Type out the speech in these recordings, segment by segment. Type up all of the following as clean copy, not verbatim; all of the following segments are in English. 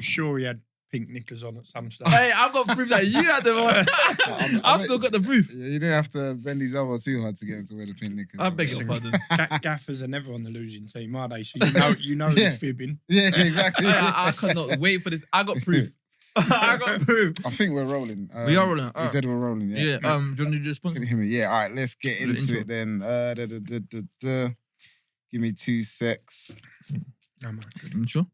sure he had pink knickers on at some stage. Hey, I've got proof that you had them on. I've still got the proof. You didn't have to bend his elbow too hard to get him to wear the pink knickers. I beg your pardon. Gaffers are never on the losing team, are they? So you know Yeah. he's fibbing. Yeah, exactly. I cannot wait for this. I got proof. I got proof. I think we're rolling. We are rolling. He said we're rolling, yeah. Yeah. Do you want to do the sponsor? Can you hear me? Yeah, all right, let's get Do the into intro. it then. Give me 2 secs. Oh my goodness. You sure?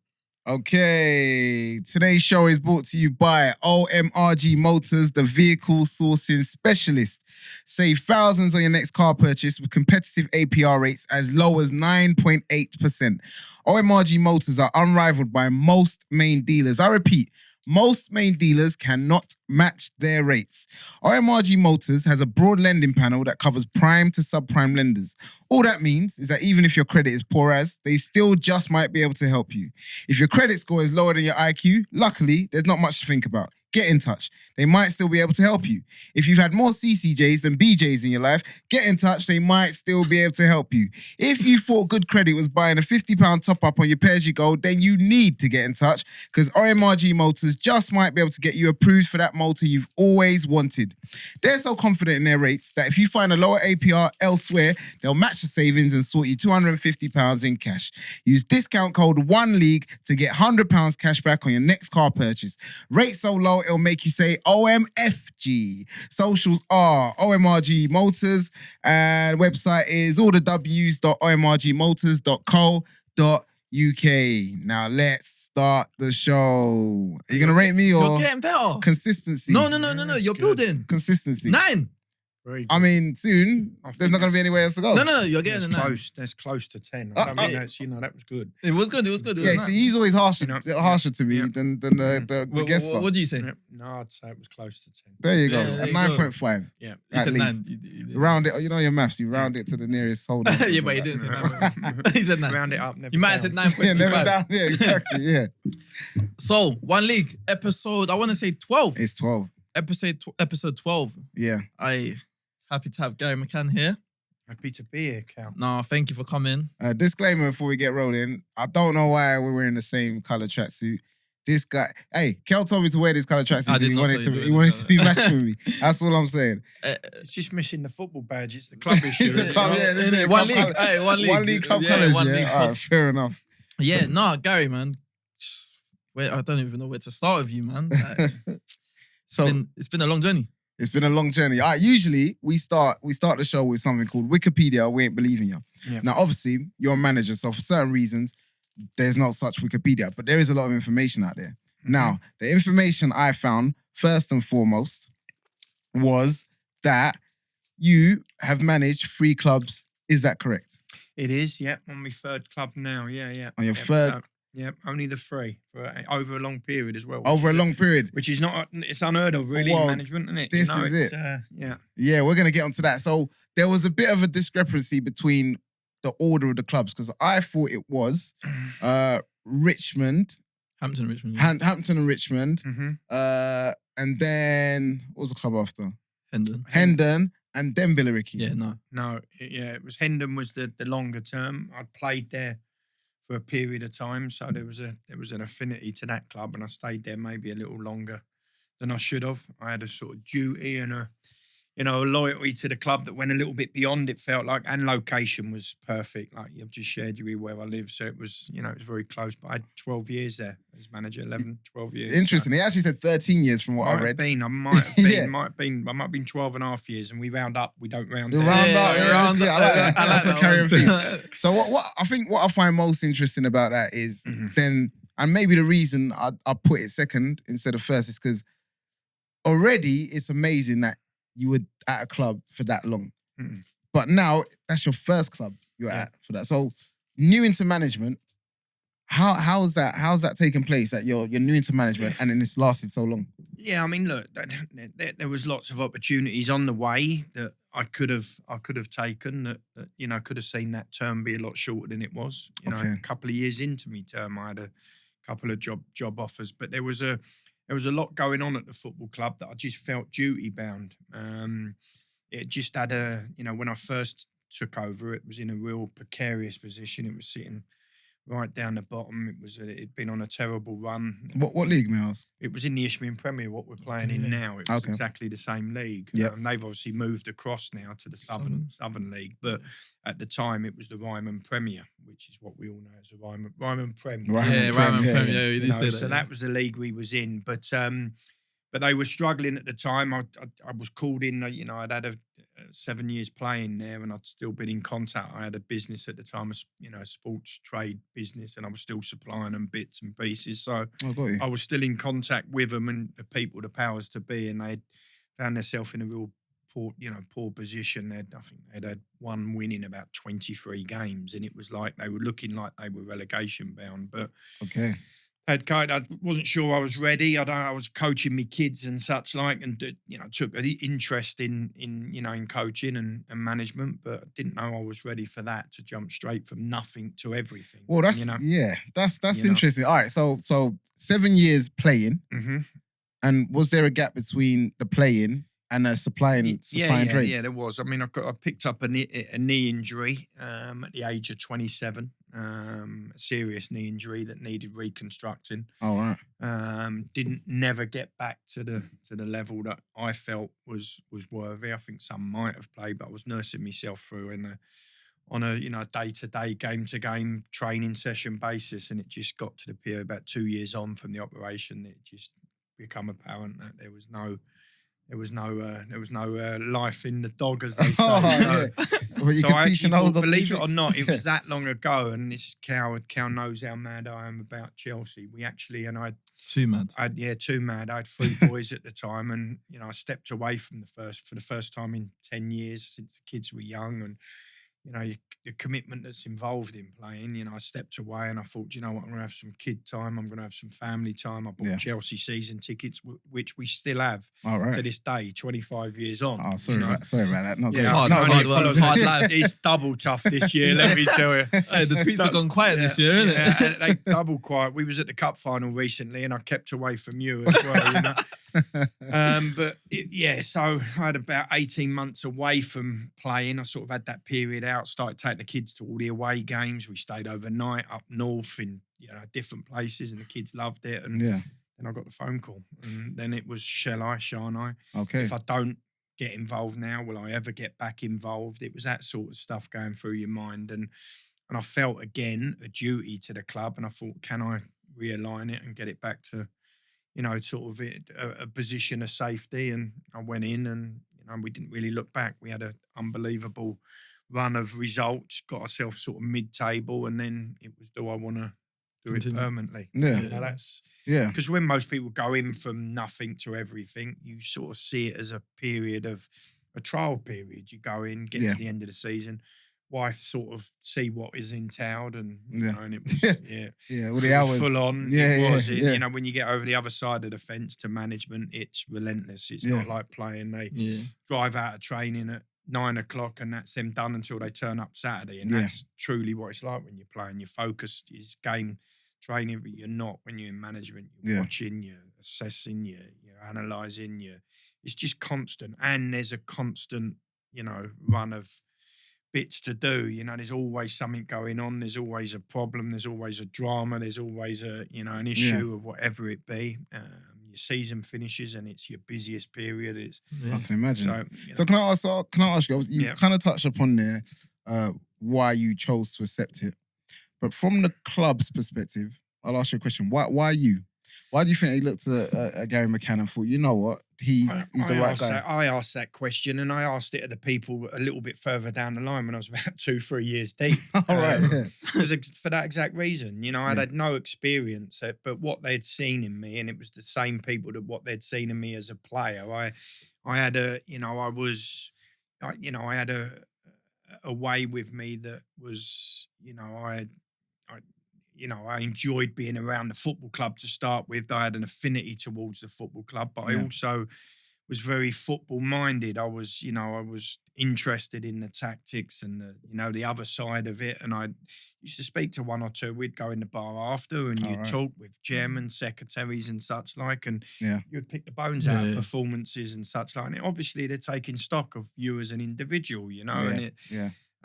Okay, today's show is brought to you by OMRG Motors, the vehicle sourcing specialist. Save thousands on your next car purchase with competitive APR rates as low as 9.8%. OMRG Motors are unrivaled by most main dealers. I repeat, most main dealers cannot match their rates. OMRG Motors has a broad lending panel that covers prime to subprime lenders. All that means is that even if your credit is poor as, they still just might be able to help you. If your credit score is lower than your IQ, luckily, there's not much to think about. Get in touch. They might still be able to help you. If you've had more CCJs than BJs in your life, get in touch. They might still be able to help you. If you thought good credit was buying a £50 top-up on your pay as you go, then you need to get in touch because OMRG Motors just might be able to get you approved for that motor you've always wanted. They're so confident in their rates that if you find a lower APR elsewhere, they'll match the savings and sort you £250 in cash. Use discount code ONELEAGUE to get £100 cash back on your next car purchase. Rates so low, it'll make you say OMFG. Socials are OMRG Motors and website is allthews.omrgmotors.co.uk. Now let's start the show. Are you going to rate me or You're getting better. consistency? No. You're good. building. Consistency. 9. Very good. I mean, soon, I think there's not going to be anywhere else to go. No. You're getting a That's 9. close. That's close to 10. I don't think that's, that was good. It was good. Yeah, see, he's always harsher, You know, harsher to me yeah. than the guests are. What do you say? No, I'd say it was close to 10. There you go. Yeah, there A you go. 9.5. Yeah. You At said least. 9. Round it, you know your maths, you round it to the nearest whole number. Yeah, but he didn't say 9. He said 9. Round it up. Never You might have said down. 9.25. Yeah, never down. Yeah, exactly. Yeah. So, One League, episode, I want to say 12. It's 12. Episode 12. Yeah. Happy to have Gary McCann here. Happy to be here, Cal. No, thank you for coming. Disclaimer before we get rolling. I don't know why we're wearing the same colour tracksuit. This guy, hey, Kel told me to wear this colour tracksuit I because did not tell you to he wear wanted this to be matched with me. That's all I'm saying. It's just missing the football badge. It's the club issue. It's a isn't club, it? yeah, this is a One club league. colour. Hey, one league. One league club Yeah, colours, one yeah. league All club. right, fair enough. Yeah, no, Gary, man. Wait, I don't even know where to start with you, man. Like, So it's been a long journey. it's been a long journey. All right, usually we start the show with something called Wikipedia. We ain't believing you. Yeah. Now, obviously, you're a manager, so for certain reasons, there's no such Wikipedia, but there is a lot of information out there. Now, the information I found, first and foremost, was that you have managed 3 clubs. Is that correct? It is, yeah. On my third club now, yeah. On your Yep, third? so, yeah, only the 3 for over a long period as well. Over a long period. Which is not, it's unheard of really Well, in management, isn't it? this is it's, it. Yeah. Yeah, we're going to get onto that. So there was a bit of a discrepancy between the order of the clubs because I thought it was Richmond, Hampton, Richmond. Hampton and Richmond, Mm-hmm. and then what was the club after? Hendon. Hendon, and then Billericay. Yeah, no. No, it was Hendon was the longer term. I'd played there for a period of time, so there was an affinity to that club, and I stayed there maybe a little longer than I should have. I had a sort of duty and a loyalty to the club that went a little bit beyond, it felt like, and location was perfect. Like I've just shared you where I live, so it was, it was very close. But I had 12 years there as manager, 11, 12 years. Interesting. He actually said 13 years from what I read. I might have been, Yeah. might have been 12 and a half years, and we round up, we don't round The down. round Yeah, up, yeah, round that's it. up. I like that. I like That's a that carrying one. thing. So what I think what I find most interesting about that is Mhm. then, and maybe the reason I put it second instead of first is because already it's amazing that you were at a club for that long. Mhm. But now that's your first club you're at for that. So new into management, how's that taking place that you're new into management and then it's lasted so long? Yeah, I mean, look, there was lots of opportunities on the way that I could have taken that could have seen that term be a lot shorter than it was. Okay. A couple of years into my term, I had a couple of job offers, but there was a lot going on at the football club that I just felt duty bound. It just had when I first took over, it was in a real precarious position. It was sitting right down the bottom. It'd been on a terrible run. What league, may I ask? It was in the Isthmian Premier, what we're playing in now. It was Okay. exactly the same league. Yep. They've obviously moved across now to the Southern League, but at the time it was the Ryman Premier, which is what we all know as the Ryman Premier. Ryman Premier. We did say that. So that was the league we was in, but they were struggling at the time. I was called in. I'd had 7 years playing there, and I'd still been in contact. I had a business at the time, a sports trade business, and I was still supplying them bits and pieces. So I was still in contact with them and the people, the powers to be, and they found themselves in a real poor position. I think they'd had one win in about 23 games, and it was like they were looking like they were relegation bound. But I wasn't sure I was ready. I was coaching my kids and such like, and took an interest in coaching and management, but didn't know I was ready for that, to jump straight from nothing to everything. Well, that's interesting. All right, so 7 years playing, and was there a gap between the playing and supplying trades? Yeah, there was. I mean, I picked up a knee injury at the age of 27. A serious knee injury that needed reconstructing. All right. Didn't never get back to the level that I felt was worthy. I think some might have played, but I was nursing myself through on a day-to-day, game-to-game training session basis, and it just got to the period about 2 years on from the operation that it just become apparent that there was no life in the dog, as they say. Well, you can teach an older. Believe it or not, it was that long ago, and this Cal knows how mad I am about Chelsea. We actually, and too mad. Too mad. I had 3 boys at the time, and I stepped away from for the first time in 10 years since the kids were young, and the commitment that's involved in playing. I stepped away and I thought, what, I'm going to have some kid time. I'm going to have some family time. I bought Chelsea season tickets, which we still have to this day, 25 years on. Oh, sorry about that. It's double tough this year, let me tell you. Hey, the tweets have gone quiet this year, isn't it? They double quiet. We was at the cup final recently, and I kept away from you as well. So I had about 18 months away from playing. I sort of had that period out, started taking the kids to all the away games. We stayed overnight up north in different places, and the kids loved it. And then I got the phone call, and then it was, shan't I? Okay. If I don't get involved now, will I ever get back involved? It was that sort of stuff going through your mind, and I felt again a duty to the club, and I thought, can I realign it and get it back to sort of a position of safety? And I went in, and we didn't really look back. We had an unbelievable run of results, got ourselves sort of mid-table, and then it was, do I want to do it permanently? Because when most people go in from nothing to everything, you sort of see it as a period of a trial period. You go in, get to the end of the season, wife sort of see what is entailed, and and it was all the hours full on. When you get over the other side of the fence to management, it's relentless. It's not like playing. They drive out of training at 9 o'clock, and that's them done until they turn up Saturday, and that's truly what it's like when you're playing. Your focus is game training, but you're not when you're in management. You're watching, you're assessing, you're analysing, it's just constant, and there's a constant run of bits to do. There's always something going on. There's always a problem. There's always a drama. There's always an issue of whatever it be. Your season finishes and it's your busiest period. I can imagine. So can I ask you? You kind of touched upon there why you chose to accept it, but from the club's perspective, I'll ask you a question. Why you? Why do you think he looked at Gary McCann and thought, you know what, he's the right guy? I asked that question, and I asked it of the people a little bit further down the line when I was about 2-3 years deep. All right. For that exact reason. I'd had no experience, but what they'd seen in me, and it was the same people that what they'd seen in me as a player. I had a way with me that was, I enjoyed being around the football club to start with. I had an affinity towards the football club, but I also was very football minded. I was interested in the tactics and the other side of it. And I used to speak to one or two. We'd go in the bar after, and you'd talk with chairmen, secretaries, and such like, and you'd pick the bones out of performances and such like. And obviously, they're taking stock of you as an individual,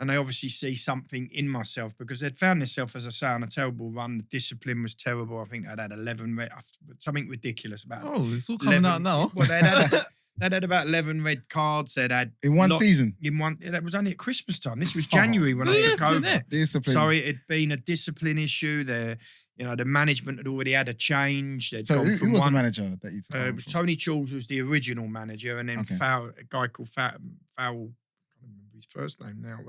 And they obviously see something in myself because they'd found themselves, as I say, on a terrible run. The discipline was terrible. I think they'd had 11 red, something ridiculous about Oh, it's all coming out now. Well, they'd had about 11 red cards. They'd had In one season? In one, that was only at Christmas time. This was January when I took over. Discipline. So it had been a discipline issue. The management had already had a change. They'd So gone who from was one, the manager that you took over it was from? Tony Choules was the original manager, and then Okay. a guy called Fowl. I can't remember his first name now.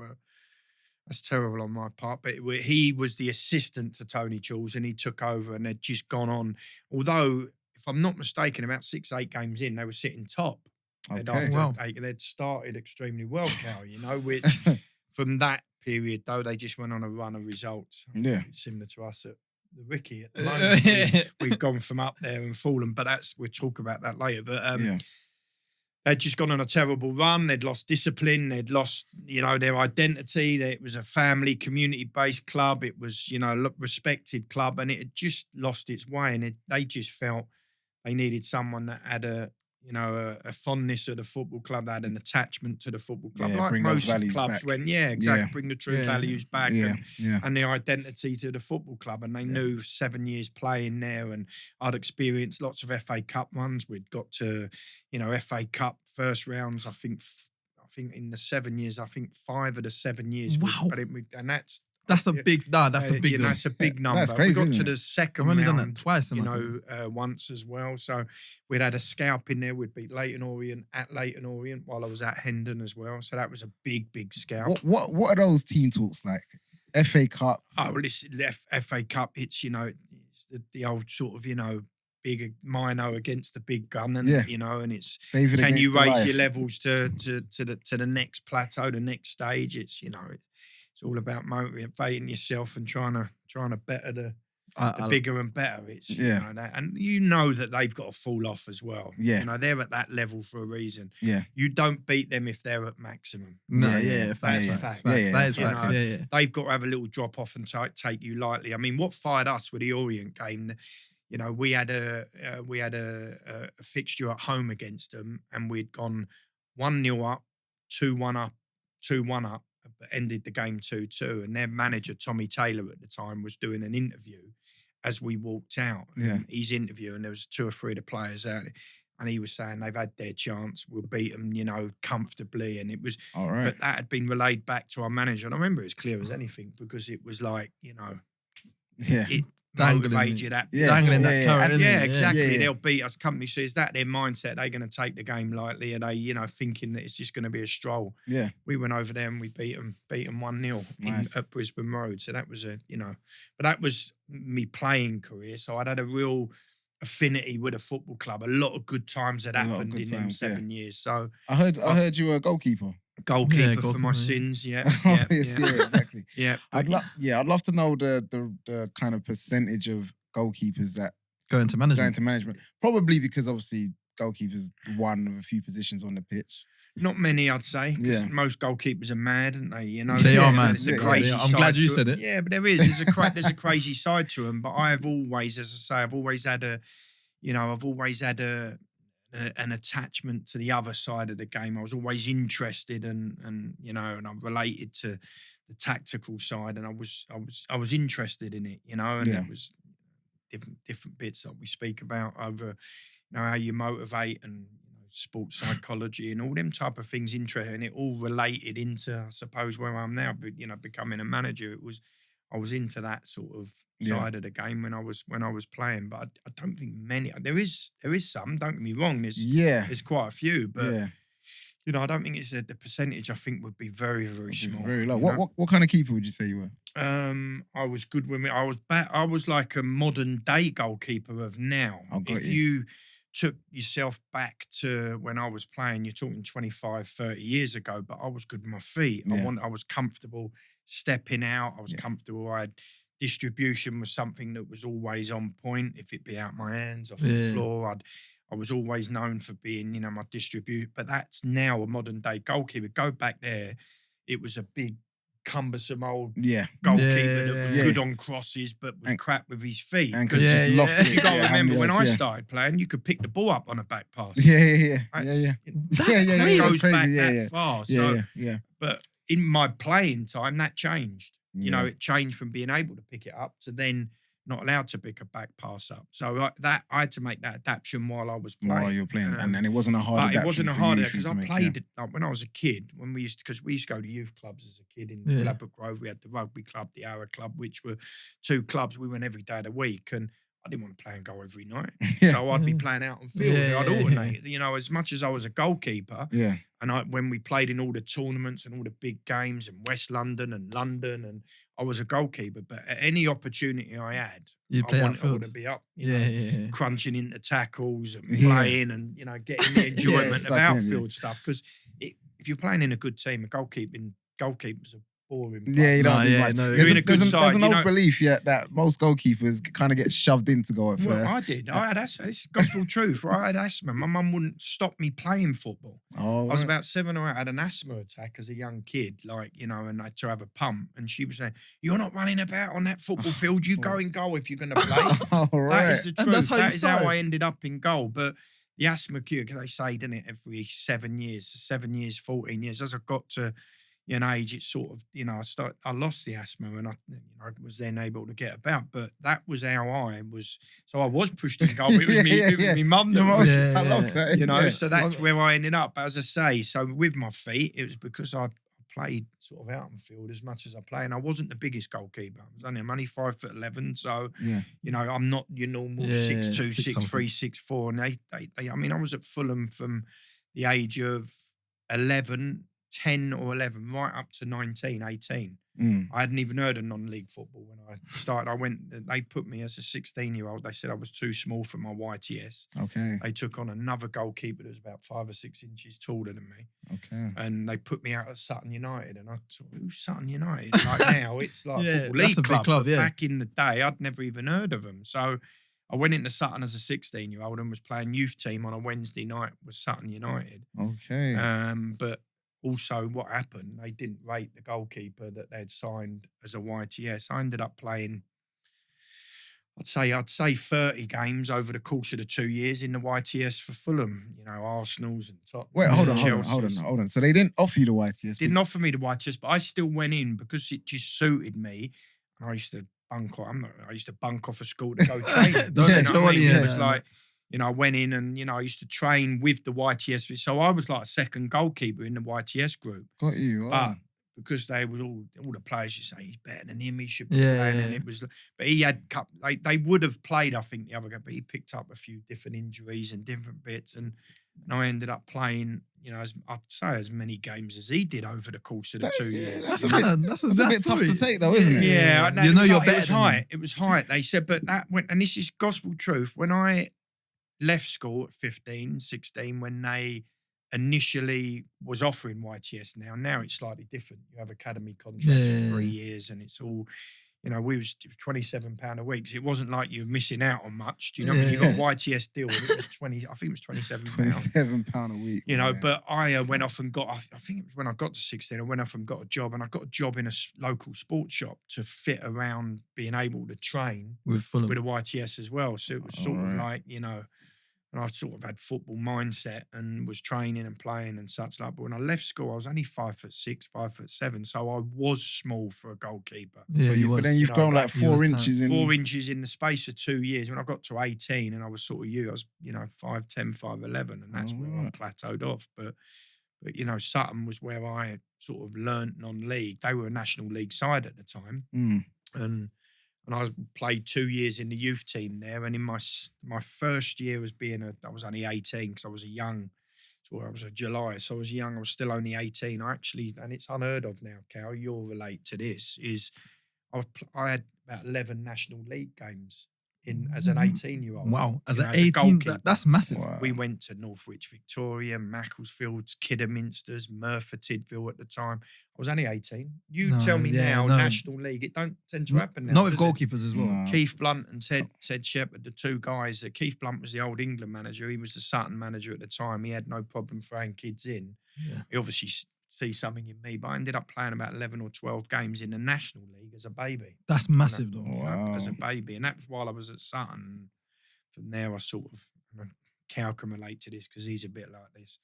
That's terrible on my part. But he was the assistant to Tony Choules, and he took over, and they'd just gone on. Although, if I'm not mistaken, about 6-8 games in, they were sitting top. Okay. They'd started extremely well, Cal. Which from that period though, they just went on a run of results. Yeah. Similar to us at the Ricky at the moment. We've gone from up there and fallen, but we'll talk about that later. But they'd just gone on a terrible run. They'd lost discipline. They'd lost, their identity. It was a family, community-based club. It was, respected club, and it had just lost its way. And they just felt they needed someone that had a fondness of the football club, that had an attachment to the football club, like bring most those values clubs. back. Bring the true values back, Yeah. and the identity to the football club. And they knew 7 years playing there, and I'd experienced lots of FA Cup runs. We'd got to, FA Cup first rounds. I think in the 7 years, 5 of the 7 years. Wow. And That's a big. Nah, that's a big. That's a big number. That's crazy, we got to isn't the it? second I've only round, done that twice. In my career. once as well. So we'd had a scalp in there. We'd beat Leyton Orient at Leyton Orient while I was at Hendon as well. So that was a big scalp. What are those team talks like? FA Cup. Oh, well, it's the FA Cup. It's it's the old sort of big minor against the big gun, and and it's David can you raise Goliath. your levels to the next plateau, the next stage? It's it's all about motivating yourself and trying to better the bigger and better. It's that, and that they've got to fall off as well. Yeah. They're at that level for a reason. Yeah. You don't beat them if they're at maximum. No, Yeah, facts. facts. That Yeah, is facts. Yeah. They've got to have a little drop off and take you lightly. I mean, what fired us with the Orient game? We had a fixture at home against them, and we'd gone 1-0 up, 2-1 up, 2-1 up, but ended the game 2-2. And their manager, Tommy Taylor, at the time, was doing an interview as we walked out. Yeah. His interview, and there was 2 or 3 of the players out, and he was saying they've had their chance. We'll beat them, comfortably. And it was, All right. but that had been relayed back to our manager. And I remember it as clear as anything because it was like, it motivated you that. Dangling that carrot. And innit? exactly. Yeah. They'll beat us company. So is that their mindset? They're going to take the game lightly? Are they, thinking that it's just going to be a stroll? Yeah. We went over there and we beat them 1-0 Nice. at Brisbane Road. So that was but that was me playing career. So I'd had a real affinity with a football club. A lot of good times had A lot of happened good in them times, 7 years. So I heard you were a goalkeeper. goalkeeper for goalkeeper, my yeah. sins. Yeah. Obviously, yeah, exactly. Yeah. I'd love to know the kind of percentage of goalkeepers that Going to go management. into management. Probably because obviously goalkeepers one of a few positions on the pitch. Not many, I'd say. 'Cause Yeah. most goalkeepers are mad, aren't they? They are Yeah, mad. There's a Yeah, crazy I'm side glad you to said it. Yeah, but there is. There's a crazy side to them. But I have always, as I say, I've always had an attachment to the other side of the game. I was always interested and I'm related to the tactical side, and I was interested in it, and Yeah. it was different bits that we speak about over, how you motivate and sports psychology and all them type of things interesting. And it all related into, I suppose, where I'm now, but becoming a manager. I was into that sort of side of the game when I was playing, but I don't think many. There is some. Don't get me wrong. There's quite a few, but I don't think it's the percentage. I think would be very, very small. Very low. you know? What kind of keeper would you say you were? I was good with me. I was like a modern day goalkeeper of now. I got If you took yourself back to when I was playing, you're talking 25, 30 years ago, but I was good with my feet. Yeah. I was comfortable stepping out. I was comfortable. Distribution was something that was always on point. If it be out my hands, off the floor, I was always known for being, my distribute. But that's now a modern day goalkeeper. Go back there, it was a big, cumbersome old goalkeeper that was good on crosses, but was crap with his feet. And Because just lofted you got to it. remember, when I Yeah. started playing, you could pick the ball up on a back pass. Yeah. That's- Yeah. It That's goes back crazy. that Yeah. far. Yeah. So, Yeah. but in my playing time, that changed. You know, Yeah. it changed from being able to pick it up to then not allowed to pick a back pass up. So I had to make that adaptation while I was playing. While you're playing, and it wasn't a hard But adaptation. it wasn't a for hard you because to I make, played it like, when I was a kid. When because we used to go to youth clubs as a kid in Ladbroke Grove. We had the rugby club, the Arrow Club, which were 2 clubs. We went every day of the week, and I didn't want to play and goal every night. Yeah. So I'd be playing out on field. Yeah, I'd yeah, alternate. You know, as much as I was a goalkeeper, Yeah. and when we played in all the tournaments and all the big games in West London, and I was a goalkeeper. But at any opportunity I had, You'd I play wanted outfield. to be up, Yeah. crunching into tackles and Yeah. playing and, getting the enjoyment of stuck in, outfield stuff. Because if you're playing in a good team, goalkeepers are boring. Yeah, you players. don't do much. no, There's you're in a good there's side, an you old know- belief yet that most goalkeepers kind of get shoved in to go at Well, first. I did. I had asthma. This is gospel truth. Right? I had asthma. My mum wouldn't stop me playing football. Oh, I was right. about 7 or 8. I had an asthma attack as a young kid, and I had to have a pump. And she was saying, "You're not running about on that football field. You go in goal if you're going to play." All That right. is the truth. And that's how you That is how started. I ended up in goal. But the asthma cure, because they say, didn't it, every 7 years, 7 years, 14 years. As I got to an age, it's sort of, I lost the asthma, and I was then able to get about. But that was how I was. So I was pushed in goal. It was it was me mum that Your mum- was, Yeah, I love yeah. that. Yeah. so that's where I ended up. But as I say, so with my feet, it was because I played sort of out on field as much as I play, and I wasn't the biggest goalkeeper. I'm only 5'11", so Yeah. I'm not your normal Yeah, 6'2", 6 6'3", 6'4", and they. I mean, I was at Fulham from the age of 11, 10 or 11, right up to 19, 18. Mm. I hadn't even heard of non-league football when I started. They put me as a 16-year-old. They said I was too small for my YTS. Okay. They took on another goalkeeper that was about 5 or 6 inches taller than me. Okay. And they put me out at Sutton United. And I thought, who's Sutton United? Like now, it's like a Yeah, football that's league a big club. club, But yeah. back in the day, I'd never even heard of them. So I went into Sutton as a 16-year-old and was playing youth team on a Wednesday night with Sutton United. Okay. But also what happened, they didn't rate the goalkeeper that they'd signed as a YTS. I ended up playing, I'd say 30 games over the course of the 2 years in the YTS for Fulham. Arsenal's and Tottenham. Wait, hold on, and hold on, Chelsea's. hold on. So they didn't offer you the YTS? Didn't offer me the YTS, but I still went in because it just suited me. And I used to bunk off. I used to bunk off of school to go train. Yeah, You know what I Johnny, mean? yeah, It was no, like, I went in and, I used to train with the YTS. So I was like a second goalkeeper in the YTS group. Got you. But Wow. because they was all the players, you say he's better than him, he should be Yeah, playing. yeah. And it was, but he had they would have played, I think, the other guy, but he picked up a few different injuries and different bits, and I ended up playing, I'd say as many games as he did over the course of the 2 years. That's you a know? bit, That's that's a bit tough to take, though, isn't it? Yeah, You know you're better It was than high. him. It was high. They said, but that went, and this is gospel truth. When I left school at 15, 16, when they initially was offering YTS, now it's slightly different. You have academy contracts Yeah. for 3 years, and it's all, it was £27 a week. So it wasn't like you were missing out on much. Do you know? If you got a YTS deal, and it was 20. I think it was £27. £27 a week. Yeah. But I went off and got, I think it was when I got to 16, I went off and got a job, and I got a job in a local sports shop to fit around being able to train with Fulham. with a YTS as well. So it was sort of Alright. like, and I sort of had football mindset and was training and playing and such like. But when I left school, I was only 5'6", 5'7", so I was small for a goalkeeper. Yeah, But you was. but then you've know, grown like that- you 4 was inches in. 4 inches in the space of 2 years. When I got to 18 and I was sort of I was, 5'10", 5'11", and that's where I Alright. plateaued off. But Sutton was where I sort of learnt non-league. They were a National League side at the time. Mm. And I played 2 years in the youth team there. And in my first year as I was only 18 because I was I was a July, so I was young. I was still only 18. And it's unheard of now, Cal, you'll relate to this, is I had about 11 National League games as an 18-year-old. Wow, as You an know, as a 18, goalkeeper. that's massive. Wow. We went to Northwich Victoria, Macclesfields, Kidderminsters, Merthyr Tydfil at the time. I was only 18. You No, tell me yeah, now, no. National League, it don't tend to happen now. Not with does it? goalkeepers as well. No. Keith Blunt and Ted Shepherd, the two guys. Keith Blunt was the old England manager. He was the Sutton manager at the time. He had no problem throwing kids in. Yeah. He obviously see something in me, but I ended up playing about 11 or 12 games in the National League as a baby. That's massive, though. Wow. As a baby. And that was while I was at Sutton. From there, I sort of, Cal can relate to this because he's a bit like this.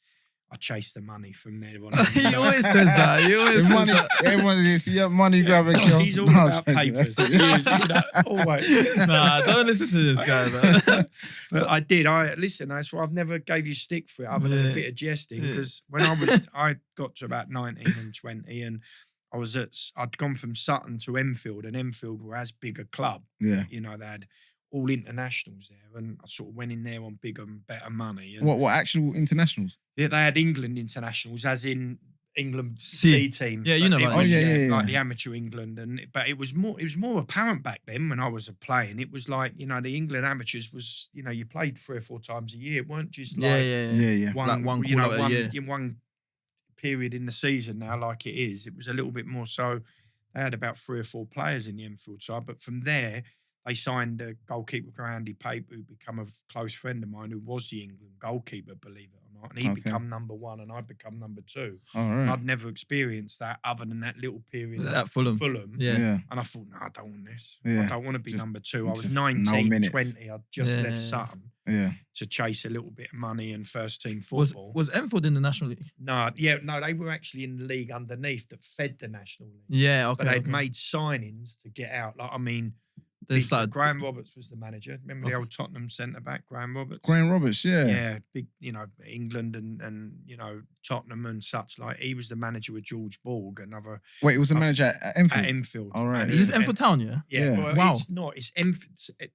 I chased the money from there on. He always says that. He always The says money, that. everyone is money grabber. He's all about papers. He is, always. Nah, don't listen to this guy, man. But I did. Listen. That's why I've never gave you stick for it, other than a bit of jesting. Because when I got to about 19 and 20, and I'd gone from Sutton to Enfield, and Enfield were as big a club. Yeah. You know, they had all internationals there, and I sort of went in there on bigger and better money. And What actual internationals? yeah, they had England internationals, as in England C team. Yeah, you know But it about was, that. like the amateur England, but it was more apparent back then when I was playing. It was like, you know, the England amateurs was, you know, you played 3 or 4 times a year. It weren't just like Yeah. one, Like one you know, call out a year. in one period in the season now, like it is. It was a little bit more so. They had about 3 or 4 players in the Enfield side, but from there they signed a goalkeeper called Andy Pape, who became a close friend of mine, who was the England goalkeeper, believe it or not, and he became number 1 and I become number 2. All right. I'd never experienced that other than that little period At Fulham. Yeah. and I thought, no, I don't want this. Yeah. I don't want to be Just- number 2. I was just no 19, minutes. 20. I'd just Yeah. left Sutton Yeah. to chase a little bit of money and first team football. Was Enfield in the National League? No, they were actually in the league underneath that fed the National League. Yeah, okay. But they'd made signings to get out. Like, I mean, They started. Graham Roberts was the manager. Remember the old Tottenham centre back, Graham Roberts? Graham Roberts, yeah. Yeah, big, you know, England and you know, Tottenham and such. Like, he was the manager with George Borg, another Wait, it was the manager at Enfield. at Enfield. All right. And Is this he- Enfield Town, yeah? Yeah, Yeah. well, Wow. it's not. It's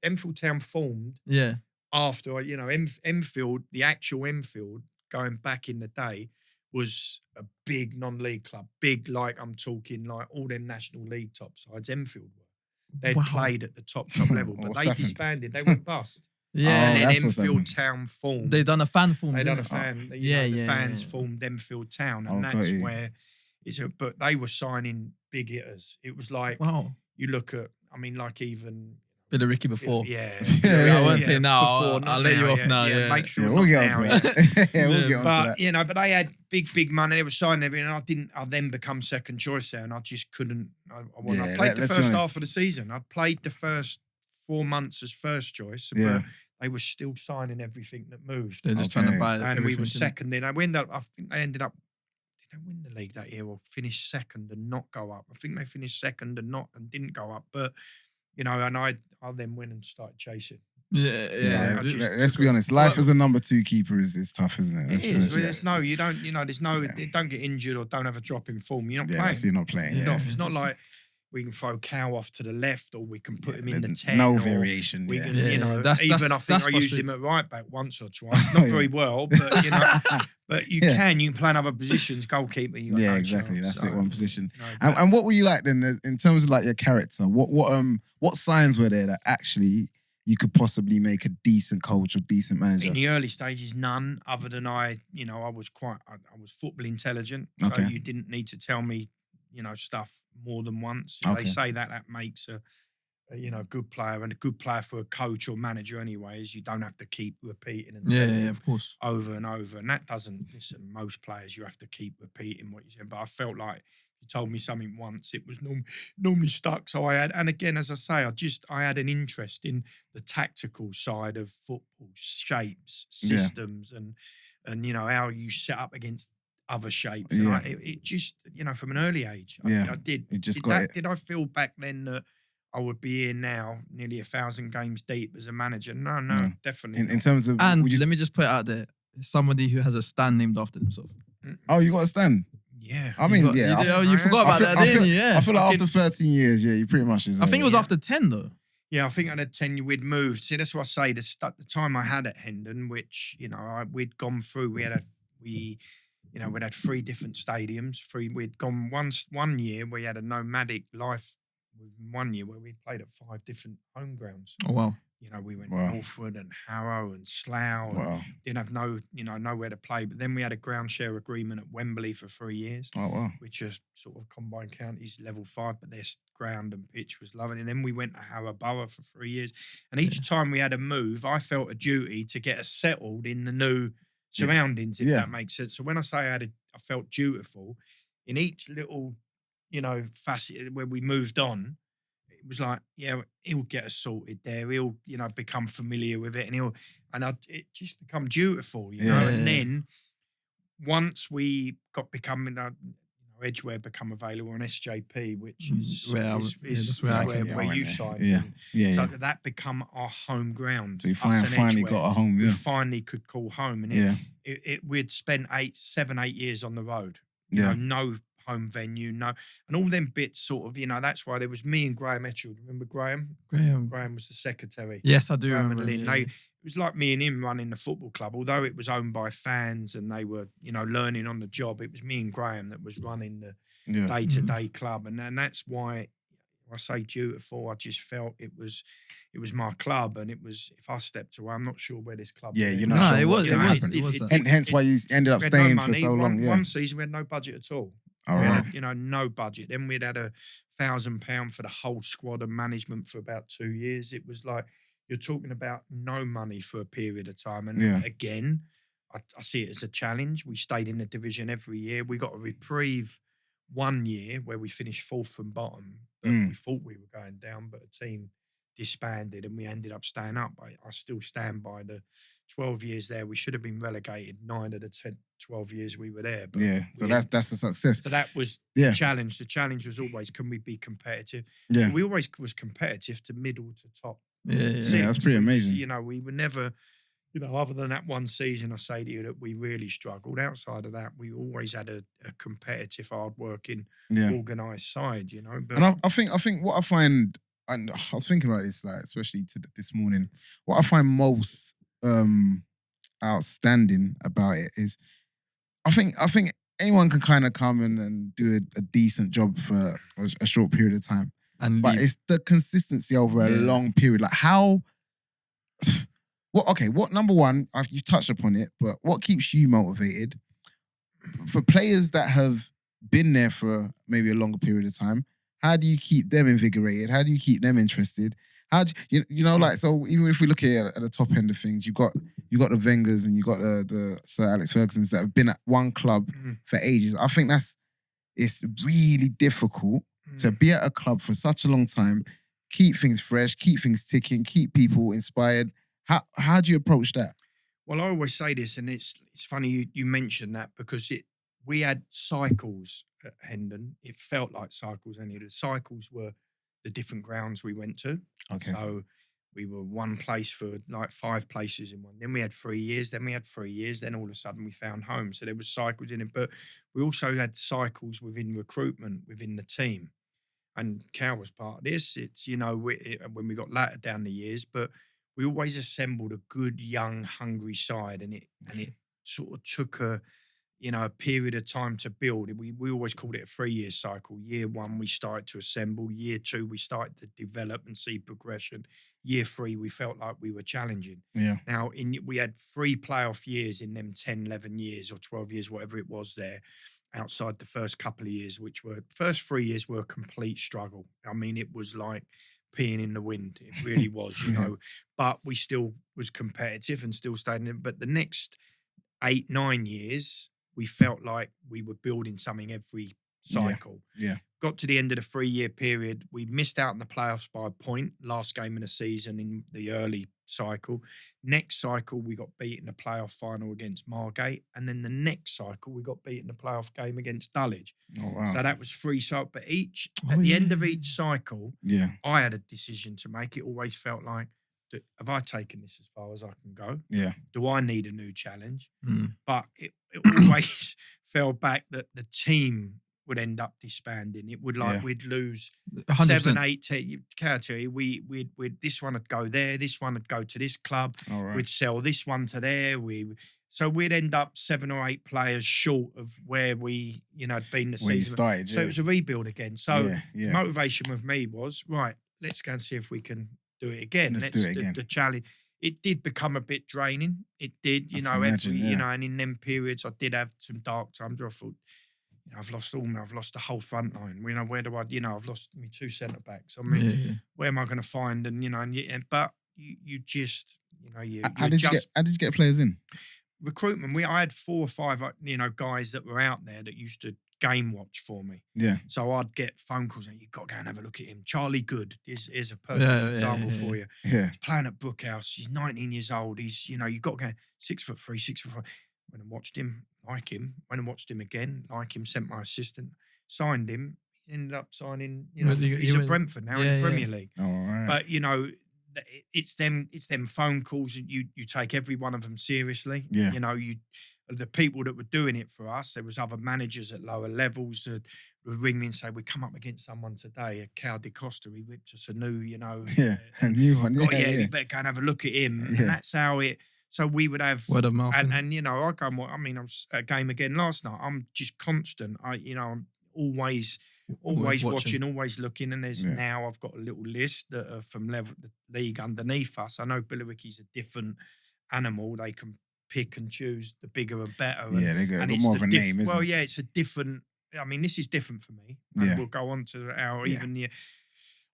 Enfield Town formed Yeah. after, you know, Enfield, the actual Enfield, going back in the day, was a big non-league club. Big, like, I'm talking like all them National League top sides, Enfield were. They'd Wow. played at the top level, but What's they happened? disbanded. They went bust. Yeah. And that's then what's Enfield happened. Town formed. They done a fan form. They done a didn't fan. You Yeah, know, the yeah, fans yeah. formed Enfield Town, and Oh, that's got you. where but they were signing big hitters. It was like, Wow. you look at, I mean, like even Bit of Ricky before. yeah, Yeah, I won't yeah. say now. Before, not I'll let you now, off now. Yeah. Make sure Yeah, not we'll get now. onto Yeah. that. Yeah, we'll Yeah. get onto But that. you know, but they had big money. They were signing everything, and I then become second choice there, and I just couldn't. I Yeah, played the let's be first honest. half of the season. I played the first 4 months as first choice, Yeah. but they were still signing everything that moved. They're just trying to Okay. buy And we everything, were didn't second in. I think they ended up. Did they win the league that year or finish second and not go up? I think they finished second and didn't go up. But you know, and I then went and started chasing. Yeah, Yeah, I just let's took be a- honest. Life as a number 2 keeper is tough, isn't it? It Let's be is. honest. Well, there's no, you don't, you know, there's no, Yeah. don't get injured or don't have a drop in form. You're not Yeah, playing. that's you're not playing. You're Yeah. not. It's not like we can throw Cow off to the left or we can put him in the 10. No or variation. We Yeah. can, Yeah, you know, that's- even that's- I think that's I used frustrating. him at right back once or twice. Not very well, but you know, but you Yeah. can play in other positions. Goalkeeper, you got Yeah, no exactly. chance. That's So, it. One position. you know, And what were you like then in terms of like your character? What signs were there that actually you could possibly make a decent coach or decent manager? in the early stages, none other than I was I was football intelligent. So Okay. you didn't need to tell me, stuff more than once. Okay. They say that makes a good player, and a good player for a coach or manager anyway is you don't have to keep repeating and telling Yeah, them of course. over and over. And that doesn't, listen, most players, you have to keep repeating what you said. But I felt like you told me something once, it was normally stuck. So and again, as I say, I had an interest in the tactical side of football, shapes, Yeah. systems, and how you set up against other shapes. Yeah. And it just, from an early age, Yeah. I did. You just did got that, it. Did I feel back then that I would be here now, nearly 1,000 games deep as a manager? No, No. definitely In not. terms of, And would you let me just put it out there: somebody who has a stand named after himself. oh, you got to stand. Yeah. I mean, You got- yeah. you, I, oh, you forgot about that, didn't you? Yeah. I feel like I after 13 years, yeah, you pretty much is. I think it was Yeah. after 10 though. Yeah, I think I had 10 we'd moved. See, that's what I say. The time I had at Hendon, which, we'd gone through, we'd had 3 different stadiums. We'd gone one year, we had a nomadic life with 1 year where we played at 5 different home grounds. Oh wow. We went Wow. Northwood and Harrow and Slough. And Wow. didn't have nowhere to play. But then we had a ground share agreement at Wembley for 3 years, Oh, wow. which is sort of combined counties level 5, but their ground and pitch was lovely. And then we went to Harrow Borough for 3 years. And each time we had a move, I felt a duty to get us settled in the new surroundings, if Yeah. that makes sense. So when I say I felt dutiful, in each little, facet where we moved on, it was like, yeah, he'll get us sorted there. He'll, become familiar with it, and it just become dutiful, Yeah. And then once we got becoming Edgeware become available on SJP, which is that's where I came where from. you Yeah. signed. Yeah. And Yeah, so yeah. that become our home ground. So you Us and finally Edgware, got a home, we yeah. finally could call home, and Yeah. we'd spent 7, 8 years on the road. Yeah. No home venue, no, and all them bits sort of, that's why there was me and Graham Etchell. Remember Graham? Graham was the secretary. Yes, I do Graham remember. and Lynn. It was like me and him running the football club, although it was owned by fans and they were, learning on the job. It was me and Graham that was running the day-to-day club, and that's why I say dutiful. I just felt it was my club, and it was, if I stepped away, I'm not sure where this club. Yeah, would you're end. not No, sure it what's was. going to It was. happen. It was that. And hence why you ended up We had staying no for money. so long. One season we had no budget at all. All We right. had, no budget. Then we'd had £1,000 for the whole squad and management for about 2 years. It was like, you're talking about no money for a period of time. And again, I see it as a challenge. We stayed in the division every year. We got a reprieve one year where we finished fourth from bottom, but we thought we were going down, but the team disbanded and we ended up staying up. I still stand by the 12 years there. We should have been relegated 9 of the 12 years we were there. But so that's a success. So that was the challenge. The challenge was always, can we be competitive? Yeah. We always was competitive to middle to top. Yeah, that's pretty amazing. We were never, other than that one season, I say to you that we really struggled. Outside of that, we always had a competitive, hard-working, organised side, But And I think what I find, and I was thinking about this, like especially this morning, what I find most outstanding about it is, I think anyone can kind of come in and do a decent job for a short period of time. But it's the consistency over a long period. Like how, what number one, you've touched upon it, but what keeps you motivated? For players that have been there for maybe a longer period of time, how do you keep them invigorated? How do you keep them interested? How do so even if we look at the top end of things, you got the Wengers and you got the Sir Alex Fergusons that have been at one club for ages. I think it's really difficult to be at a club for such a long time, keep things fresh, keep things ticking, keep people inspired. How do you approach that? Well, I always say this, and it's funny you mentioned that, because we had cycles at Hendon. It felt like cycles, and the cycles were the different grounds we went to. Okay. So we were one place for like 5 places in one. Then we had 3 years. Then we had 3 years. Then all of a sudden we found home. So there was cycles in it. But we also had cycles within recruitment, within the team. And Cal was part of this. It's, when we got later down the years, but we always assembled a good, young, hungry side. And it sort of took a period of time to build. We always called it a 3-year cycle. Year 1, we started to assemble. Year 2, we started to develop and see progression. Year 3, we felt like we were challenging. Yeah. Now, we had 3 playoff years in them 10, 11 years or 12 years, whatever it was there, outside the first couple of years, first 3 years were a complete struggle. I mean, it was like peeing in the wind. It really was, but we still was competitive and still stayed in it. But the next 8, 9 years, we felt like we were building something every cycle. Yeah. Got to the end of the 3-year period. We missed out in the playoffs by a point, last game of the season in the early cycle. Next cycle, we got beat in the playoff final against Margate. And then the next cycle, we got beat in the playoff game against Dulwich. Oh, wow. So that was 3 cycles. But at the end of each cycle, yeah, I had a decision to make. It always felt like, have I taken this as far as I can go? Yeah. Do I need a new challenge? But it always fell back that the team would end up disbanding. It would we'd lose 100%. 7, 8, 10. Can I tell you, we'd this one would go there, this one would go to this club. All right. We'd sell this one to there. So we'd end up 7 or 8 players short of where we, had been the When you season. started, So it was a rebuild again. So yeah. motivation with me was, right, let's go and see if we can do it again. Let's do it again. The challenge. It did become a bit draining. It did, imagine, and in them periods I did have some dark times where I thought, I've lost I've lost the whole front line. Where do I, I've lost my 2 centre backs. I mean, where am I going to find? But you just, How did you get players in? Recruitment. I had 4 or 5, guys that were out there that used to game watch for me. Yeah. So I'd get phone calls and you've got to go and have a look at him. Charlie Good is a perfect example for you. Yeah. He's playing at Brookhouse. He's 19 years old. He's, you've got to go 6'3", 6'5". went and watched him, like him, went and watched him again, like him, sent my assistant, signed him, ended up signing, he's at Brentford now in the Premier League. All right. But, it's them phone calls, and you take every one of them seriously. Yeah. The people that were doing it for us, there was other managers at lower levels that would ring me and say, we come up against someone today, a Cal De Costa, he ripped us a new, a new one. you better go and have a look at him. Yeah. And that's how so we would have word of mouth. and I go and I was at a game again last night. I'm just constant. I'm always watching, always looking. And there's now I've got a little list that are from the league underneath us. I know Billericay's a different animal. They can pick and choose the bigger and better. They got more of a name, isn't it? It's a different. I mean, this is different for me. And we'll go on to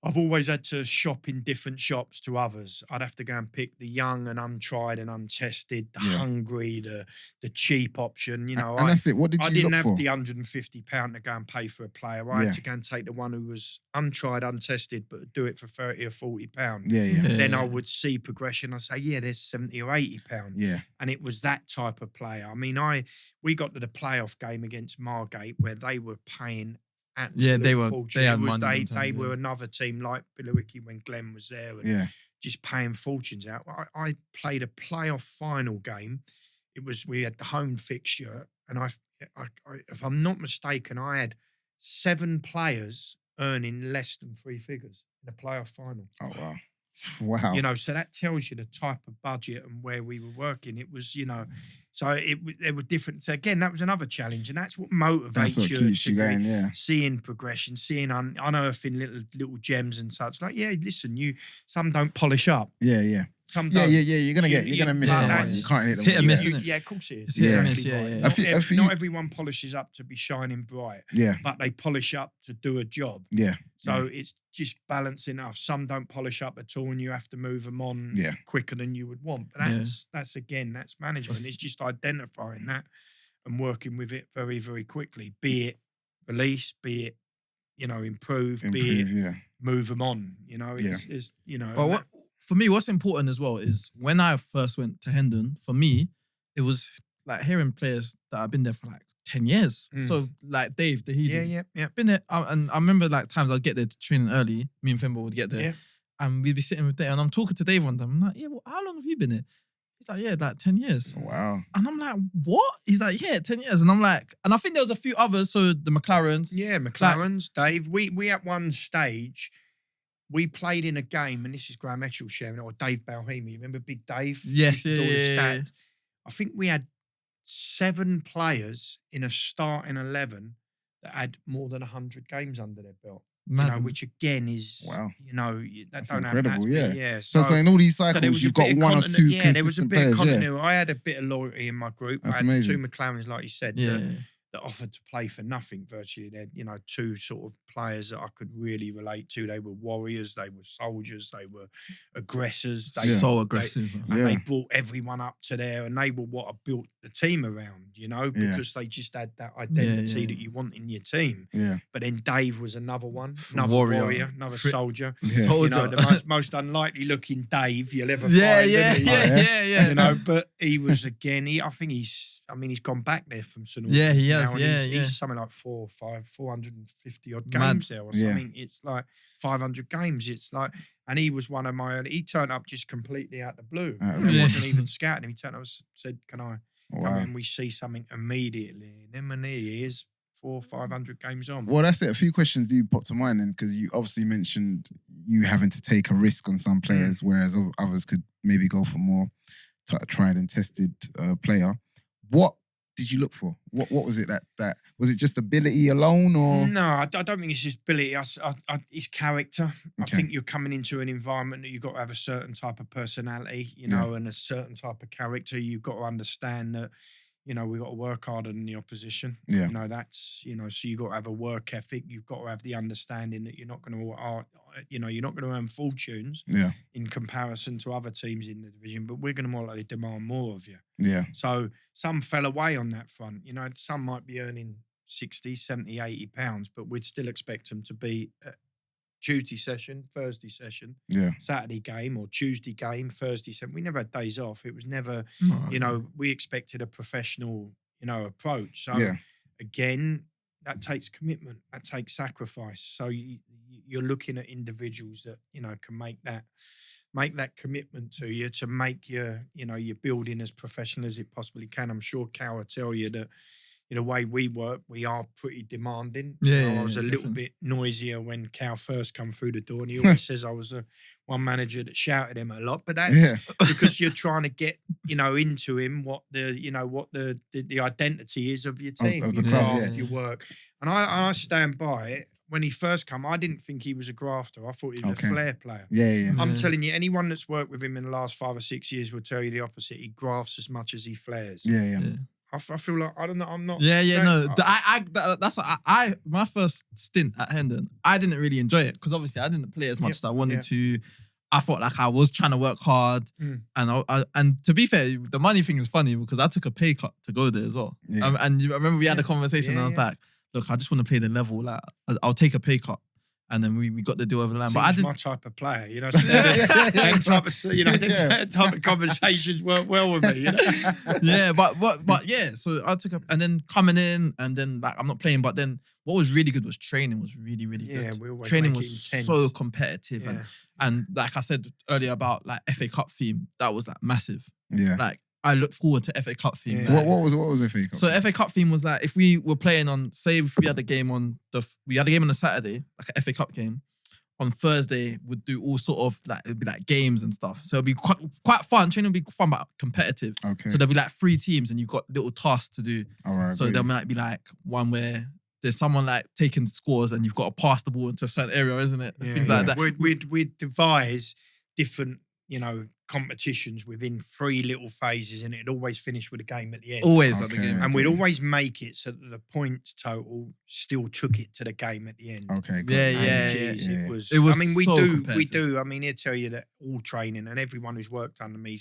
I've always had to shop in different shops to others. I'd have to go and pick the young and untried and untested, the hungry, the cheap option. And that's it. What did you look for? I didn't have the £150 to go and pay for a player. I had to go and take the one who was untried, untested, but do it for £30 or £40. Then I would see progression. I'd say, there's £70 or £80. Yeah. And it was that type of player. I mean, we got to the playoff game against Margate where they were paying they were. Fortune. They had money. They were another team like Billericay when Glenn was there, and just paying fortunes out. I played a playoff final game. We had the home fixture, and I if I'm not mistaken, I had 7 players earning less than 3 figures in a playoff final. Oh wow. Wow. So that tells you the type of budget and where we were working. It was, so they were different. So again, that was another challenge, and that's what motivates That's what keeps you going, seeing progression, seeing unearthing little gems and such. Like, listen, some don't polish up. Yeah. Some don't. You're gonna miss out. You can't hit them. Hit and miss. Yeah, of course it is. Yeah. Not everyone polishes up to be shining bright. Yeah. But they polish up to do a job. Yeah. So it's just balancing off. Some don't polish up at all, and you have to move them on quicker than you would want. But that's management. It's just identifying that and working with it very, very quickly. Be it release, be it improve, be it move them on. It's But for me, what's important as well is when I first went to Hendon, for me, it was like hearing players that have been there for like 10 years. So like Dave, the Healy. Yeah. Been there, and I remember like times I'd get there to training early. Me and Fembo would get there, and we'd be sitting with Dave, and I'm talking to Dave one time. I'm like, how long have you been here? He's like, like 10 years. Wow. And I'm like, what? He's like, 10 years. And I'm like, and I think there was a few others. So the McLarens. Yeah, McLarens, Dave. We at one stage, we played in a game, and this is Graham Etchell sharing, or Dave Balhemi. Remember Big Dave? Yes, I think we had 7 players in a starting 11 that had more than 100 games under their belt. Which again is, that's incredible. Yeah. So in all these cycles, you've got 1 or 2 consistent there was a bit players, of continuity. I had a bit of loyalty in my group. That's I had amazing. 2 McLarens, like you said, that offered to play for nothing virtually. They're, 2 sort of players that I could really relate to. They were warriors, they were soldiers, they were aggressors. So aggressive. They brought everyone up to there, and they were what I built the team around, because they just had that identity that you want in your team. Yeah. But then Dave was another one, another warrior, another soldier. The most unlikely looking Dave you'll ever find. Yeah. But he was again, I think he's gone back there from St. Albans. Yeah, he has. Now, he's something like 450 odd games there or something. It's like 500 games. It's like, and he was one of my early, he turned up just completely out the blue. It wasn't even scouting him. He turned up and said, can I come in? We see something immediately. And then he is 400 or 500 games on. Well, that's it. A few questions do pop to mind then, because you obviously mentioned you having to take a risk on some players, whereas others could maybe go for more tried and tested player. What did you look for? What was it that was it just ability alone, or no? I don't think it's just ability. It's character. I think you're coming into an environment that you've got to have a certain type of personality, and a certain type of character. You've got to understand that, we've got to work harder than the opposition. Yeah. That's, so you've got to have a work ethic. You've got to have the understanding that you're not going to earn fortunes in comparison to other teams in the division, but we're going to more likely demand more of you. Yeah. So some fell away on that front. Some might be earning 60, 70, 80 pounds, but we'd still expect them to be Tuesday session, Thursday session, Yeah. Saturday game or Tuesday game, Thursday session. We never had days off. It was never, we expected a professional, approach. So Yeah. again, that takes commitment. That takes sacrifice. So you're looking at individuals that, can make that commitment to you to make your building as professional as it possibly can. I'm sure Cal will tell you that the way we work, we are pretty demanding. I was a little bit noisier when Cal first come through the door, and he always says I was one manager that shouted him a lot. But that's because you're trying to get into him what the identity is of your team, of the your club, craft, your work. And I stand by it. When he first come, I didn't think he was a grafter. I thought he was a flair player. Yeah. I'm telling you, anyone that's worked with him in the last 5 or 6 years will tell you the opposite. He grafts as much as he flares. Yeah. I feel like, I don't know, I'm not. That's what my first stint at Hendon, I didn't really enjoy it because obviously I didn't play as much as I wanted to. I felt like I was trying to work hard, and to be fair, the money thing is funny because I took a pay cut to go there as well. Yeah. And I remember we had a conversation, and I was like, "Look, I just want to play the level. Like, I'll take a pay cut." And then we got the deal over the line. But I didn't. My type of player, them type of conversations work well with me. Yeah, but yeah. So I took up, and then coming in, and then like I'm not playing. But then what was really good was training was really really good. Yeah, we always training make was it intense. so competitive, and like I said earlier about like FA Cup theme, that was like massive. Yeah. Like I looked forward to FA Cup theme. Yeah. So what was FA Cup? So FA Cup theme was like if we were playing on, say if we had a game on a Saturday, like an FA Cup game. On Thursday, we'd do all sort of like it'd be like games and stuff. So it'd be quite fun. Training would be fun, but competitive. Okay. So there'll be like 3 teams, and you've got little tasks to do. All right. So there might be like one where there's someone like taking scores, and you've got to pass the ball into a certain area, isn't it? Things like that. We'd devise different, competitions within 3 little phases, and it'd always finish with a game at the end. Always at the game. And we'd always make it so that the points total still took it to the game at the end. Okay. Yeah. It was. It was I mean, we so do. competitive. I mean, he'll tell you that all training and everyone who's worked under me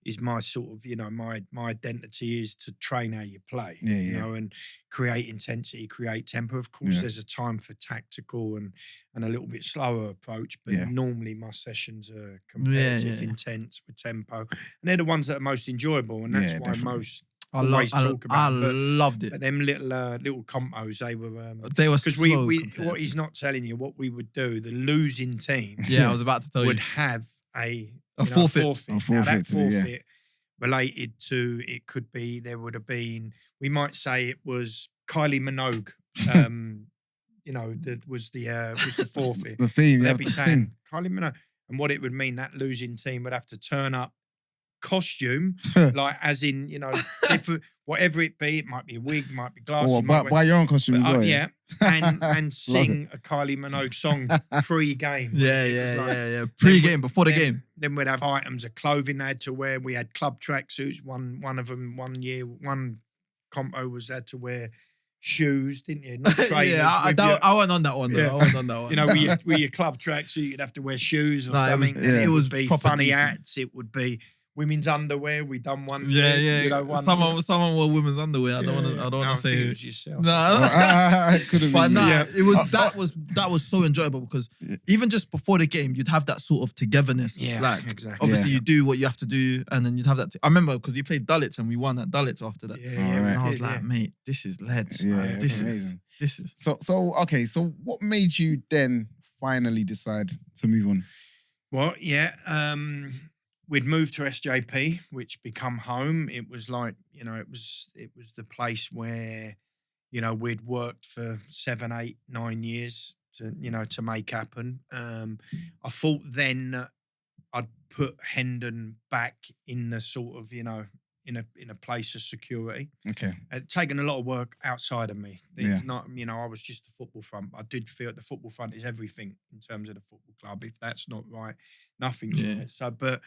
is my sort of, my identity is to train how you play. And create intensity, create tempo. Of course, there's a time for tactical and a little bit slower approach, but normally my sessions are competitive, intense with tempo, and they're the ones that are most enjoyable, and that's why most always talk about. I loved it. But them little compos, they were because we what he's not telling you, what we would do, the losing team. Yeah, I was about to tell you. Would have a forfeit. Now that forfeit related to, it could be, there would have been, we might say it was Kylie Minogue. That was the forfeit. The theme. They'd be saying Kylie Minogue, and what it would mean, that losing team would have to turn up costume, like as in, different, whatever it be. It might be a wig, might be glasses. Buy your own costume as well. Yeah, and sing a Kylie Minogue song pre-game. Yeah. Pre-game, before the game. Then we'd have items of clothing they had to wear. We had club tracksuits. One of them, one year, one compo was had to wear shoes, didn't you? Not trainers. I went on that one though. Yeah. I went on that one. With your club tracksuit, you'd have to wear shoes or No, something. it was would be proper funny decent. hats. It would be women's underwear. We done one. Yeah. Someone wore women's underwear. I don't want to say it who. was yourself. It could have But been. nah, it was that was so enjoyable because even just before the game, you'd have that sort of togetherness. Yeah, like exactly. obviously you do what you have to do, and then you'd have that. I remember because we played Dulwich and we won at Dulwich after that. And I was like, mate, this is ledge. Yeah, this amazing. is. So okay. So what made you then finally decide to move on? Well, we'd moved to SJP, which become home. It was like, it was the place where, we'd worked for 7, 8, 9 years to make happen. I thought then that I'd put Hendon back in the sort of, in a place of security. Okay. It'd taken a lot of work outside of me. Yeah. It's not, I was just the football front. I did feel the football front is everything in terms of the football club. If that's not right, nothing's right. So, but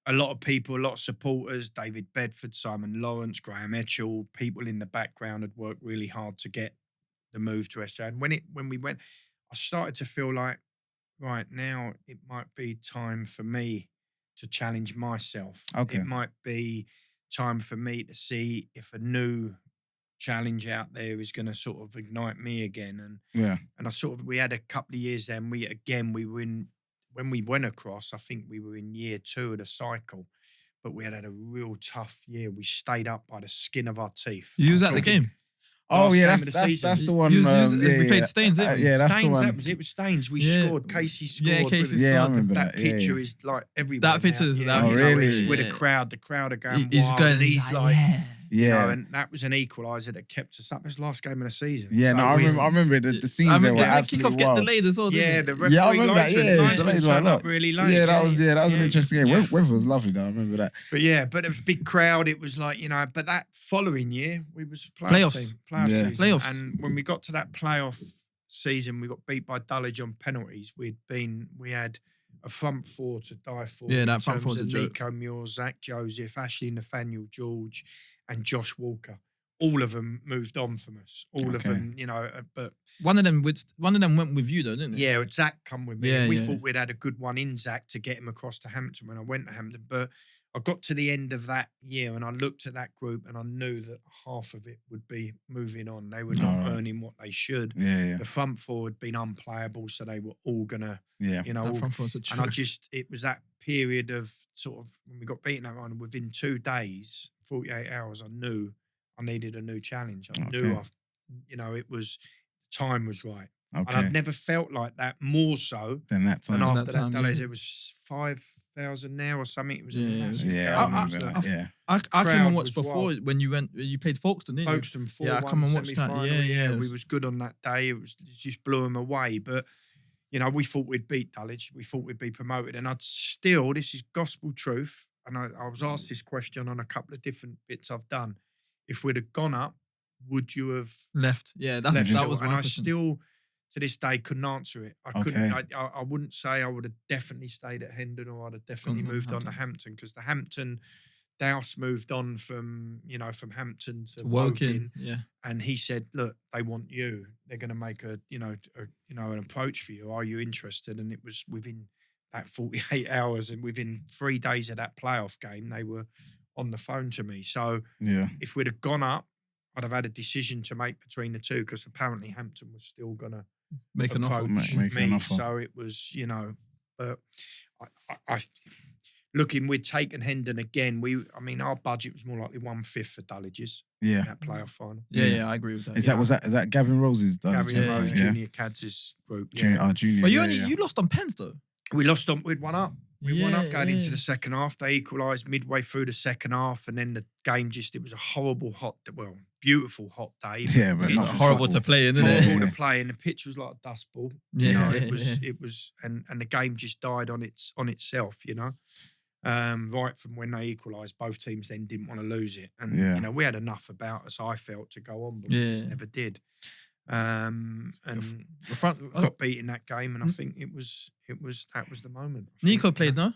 a lot of people, a lot of supporters, David Bedford, Simon Lawrence, Graham Etchell, people in the background had worked really hard to get the move to SJ. And when we went, I started to feel like, right, now it might be time for me to challenge myself. Okay. It might be time for me to see if a new challenge out there is going to sort of ignite me again. And we had a couple of years there, and we were in, when we went across, I think we were in year 2 of the cycle, but we had a real tough year. We stayed up by the skin of our teeth. You was at the game. Oh yeah, game of the season. that's the one. We played Staines, didn't we? Yeah, that's Staines, the one. it was Staines. We scored. Casey scored. Yeah, Casey Yeah, I scored. remember That that. picture is like everywhere. That picture is now. Oh, really? It's with Yeah. the crowd are going He's wild. going. And he's like, Yeah. and that was an equaliser that kept us up. It was the last game of the season. Yeah, So no, I remember the scenes there were Kickoff absolutely get wild. delayed as well, didn't Yeah, it? the referee Yeah, I remember that. linesman- Yeah, linesman delayed turned by a up lot. really late. Yeah, that was an interesting game. Yeah. Weather was lovely though. I remember that. But it was a big crowd. It was like, but that following year, we was a playoff team. Playoff Yeah. season. Playoffs. And when we got to that playoff season, we got beat by Dulwich on penalties. We had a front four to die for. Yeah, in that front terms four's a of joke. Nico Muir, Zach Joseph, Ashley Nathaniel George, and Josh Walker. All of them moved on from us. All of Okay. them, but One of them went with you though, didn't it? yeah, Zach come with me. Yeah, We yeah. thought we'd had a good one in Zach to get him across to Hampton when I went to Hampton. But I got to the end of that year and I looked at that group and I knew that half of it would be moving on. They were not Alright. earning what they should. Yeah, The front four had been unplayable, so they were all gonna, yeah. That all, front four's a and I joke. it was that period of sort of when we got beaten that one, within 2 days, 48 hours, I knew I needed a new challenge. I knew time was right. And Okay. I've never felt like that more so Then that than time. after that that time, Dulwich. yeah. It was 5,000 now or something. It was a Yeah. massive Yeah, crowd. I It was remember like that. Yeah. I came crowd and watched was before when you played Folkestone, didn't you? Folkestone 4-1 Yeah, I come and watch that. semi-final. Yeah, it We was- was good on that day. It just blew them away. But, we thought we'd beat Dulwich. We thought we'd be promoted. And this is gospel truth. And I was asked this question on a couple of different bits I've done. If we'd have gone up, would you have Left. Yeah, that left? was my And I question. still, to this day, couldn't answer it. I couldn't. Okay. I wouldn't say I would have definitely stayed at Hendon or I'd have definitely Gone to moved on to Hampton. Hampton because the Hampton Douse moved on from Hampton to Woking. Woking, Yeah. and he said, "Look, they want you. They're going to make an approach for you. Are you interested?" And it was within that 48 hours, and within 3 days of that playoff game, they were on the phone to me. So Yeah. if we'd have gone up, I'd have had a decision to make between the two because apparently Hampton was still going to Make an offer. approach Make an me. offer. So it was, but I looking, we'd taken Hendon again. Our budget was more likely 1/5 for Dulwich's Yeah. in that playoff final. Yeah, I agree with that. Is that Gavin Rose's? Gary Yeah, Rose, yeah. Junior Cads' group. Yeah. Junior. But yeah. you lost on pens though. We lost on, we'd won up. We won up going into Yeah. the second half. They equalised midway through the second half, and then the game it was a horrible beautiful hot day. Yeah, but not for Horrible to football. play in, isn't Yeah. it? Horrible to play, and the pitch was like a dust ball. Yeah, It was, and the game just died on itself. Right from when they equalised, both teams then didn't want to lose it, and Yeah. we had enough about us, I felt, to go on, but we just Yeah. never did. And The front. got beat in that game, and I think that was the moment. I think, Nico played, no?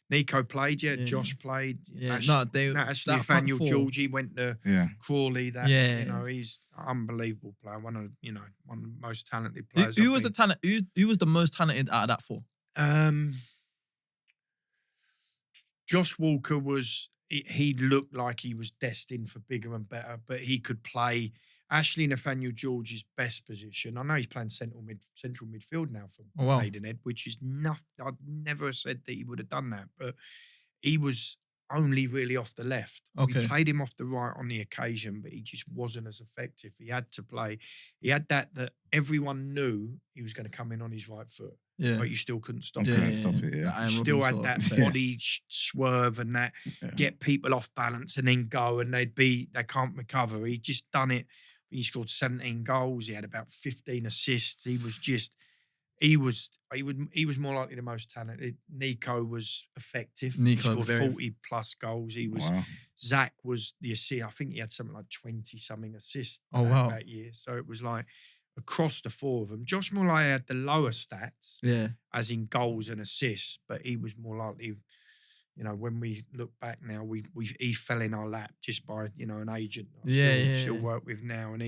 Nico played, yeah. Yeah. Josh played. Yeah, Ashley, no, they- Ashley that front Nathaniel four- Georgie went to Yeah. Crawley. Yeah. He's an unbelievable player. One of the most talented Who, players. who was the talent? Who was the most talented out of that four? Josh Walker was. He looked like he was destined for bigger and better, but he could play. Ashley Nathaniel George's best position. I know he's playing central midfield now for Oh, wow. Maidenhead, which is nothing. I'd never said that he would have done that, but he was only really off the left. Okay. We played him off the right on the occasion, but he just wasn't as effective. He had to play. He had that everyone knew he was going to come in on his right foot, Yeah. but you still couldn't stop Yeah, him. Couldn't stop it. The Yeah. Iron Still Robin had sort that of- Yeah. body swerve and that Yeah. get people off balance and then go and they can't recover. He just done it. He scored 17 goals. He had about 15 assists. He was more likely the most talented. Nico was effective. Nico, he scored very- 40 plus goals. Wow. Zach was the assist. I think he had something like 20 something assists Oh, wow. that year. So it was like across the four of them. Josh Molay had the lower stats, Yeah. as in goals and assists, but he was more likely, when we look back now, he fell in our lap just by, an agent I still work with now, and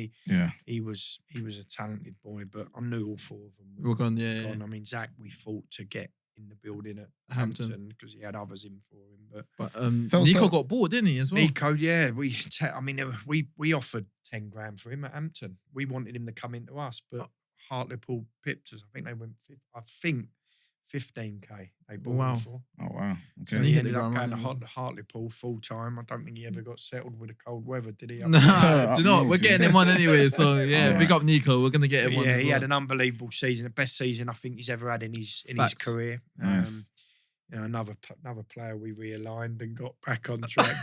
he was a talented boy, but I knew all four of them We're gone, yeah. gone. I mean, Zach, we fought to get in the building at Hampton. Hampton because he had others in for him, but But So- Nico got bored, didn't he, as well? Nico, yeah, we offered 10 grand for him at Hampton. We wanted him to come into us, but Hartlepool pipped us. I think they went, 15k they bought him for. Oh, wow. So Okay. he hit the ended up ground going running. to Hartlepool full time. I don't think he ever got settled with the cold weather, did he? Nah, do you know what? Up We're getting him on anyway. So yeah, Alright. big up Nico. We're gonna get him But on. yeah, as he well. had an unbelievable season, the best season I think he's ever had in his Facts. career. Nice. Another player we realigned and got back on track.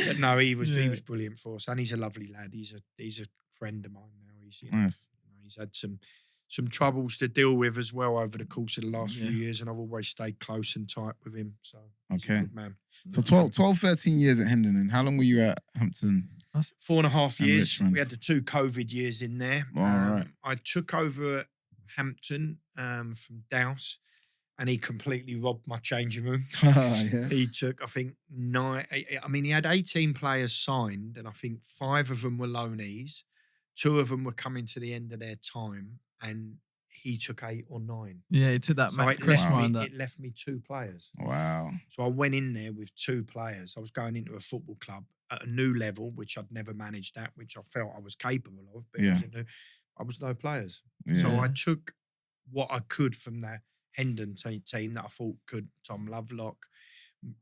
But no, he was brilliant for us, and he's a lovely lad. He's a friend of mine now. Nice. He's had some troubles to deal with as well over the course of the last few years, and I've always stayed close and tight with him. So he's a good man. So 12, 13 years at Hendon, and how long were you at Hampton? 4.5 And years. Richmond. We had the 2 COVID years in there. All right. I took over at Hampton from Douse, and he completely robbed my changing room. Yeah. He took, I think, 9. I mean, he had 18 players signed, and I think 5 of them were loanees. 2 of them were coming to the end of their time, and he took 8 or 9. Yeah, he took that So Max it Crest left, round. me, it left me 2 players. Wow. So I went in there with 2 players. I was going into a football club at a new level, which I'd never managed at, which I felt I was capable of. But I was no players. Yeah. So I took what I could from the Hendon team that I thought could. Tom Lovelock,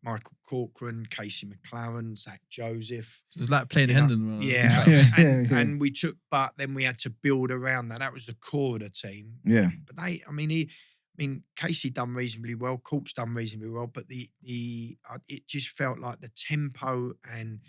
Michael Corcoran, Casey McLaren, Zach Joseph. It was like playing Hendon. And we took, but then we had to build around that. That was the core of the team. Yeah. But Casey done reasonably well. Cork's done reasonably well, but it just felt like the tempo and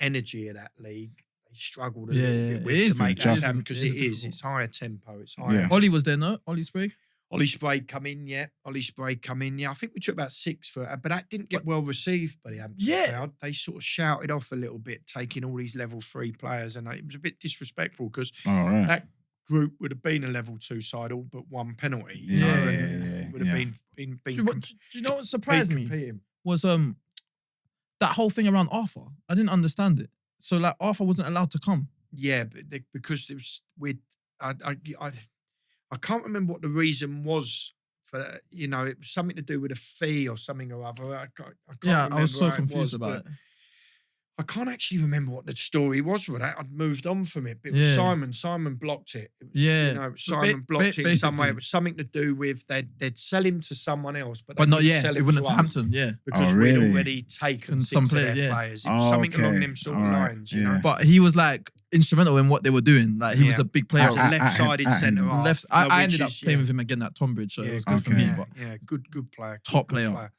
energy of that league, they struggled a little bit with to make that happen, because it's higher tempo. It's higher. Yeah. Ollie was there, no? Ollie Sprague? Ollie Sprague come in, yeah. Ollie Sprague come in, yeah. I think we took about 6 for it, but that didn't get well received by the Hampton crowd. They sort of shouted off a little bit, taking all these level 3 players, and it was a bit disrespectful, because that group would have been a level 2 side, all but 1 penalty. It would have been. Do you know what surprised me? Was that whole thing around Arthur. I didn't understand it. So like Arthur wasn't allowed to come. Yeah, but because it was with I can't remember what the reason was for that. You know, it was something to do with a fee or something or other. I can't remember I was so how it confused was, about it. I can't actually remember what the story was with that. I'd moved on from it. But it was Simon. Simon blocked it. It was, Simon blocked it in some way. It was something to do with they'd sell him to someone else, but not sell yet. It him wouldn't to to us Hampton, because we'd already taken some 6 of players, their players. It was something along them sort of lines, you know. But he was like instrumental in what they were doing. Like he was a big player. Left-sided centre half. I ended up playing with him again at Tonbridge, so it was good for me. But good player, top player.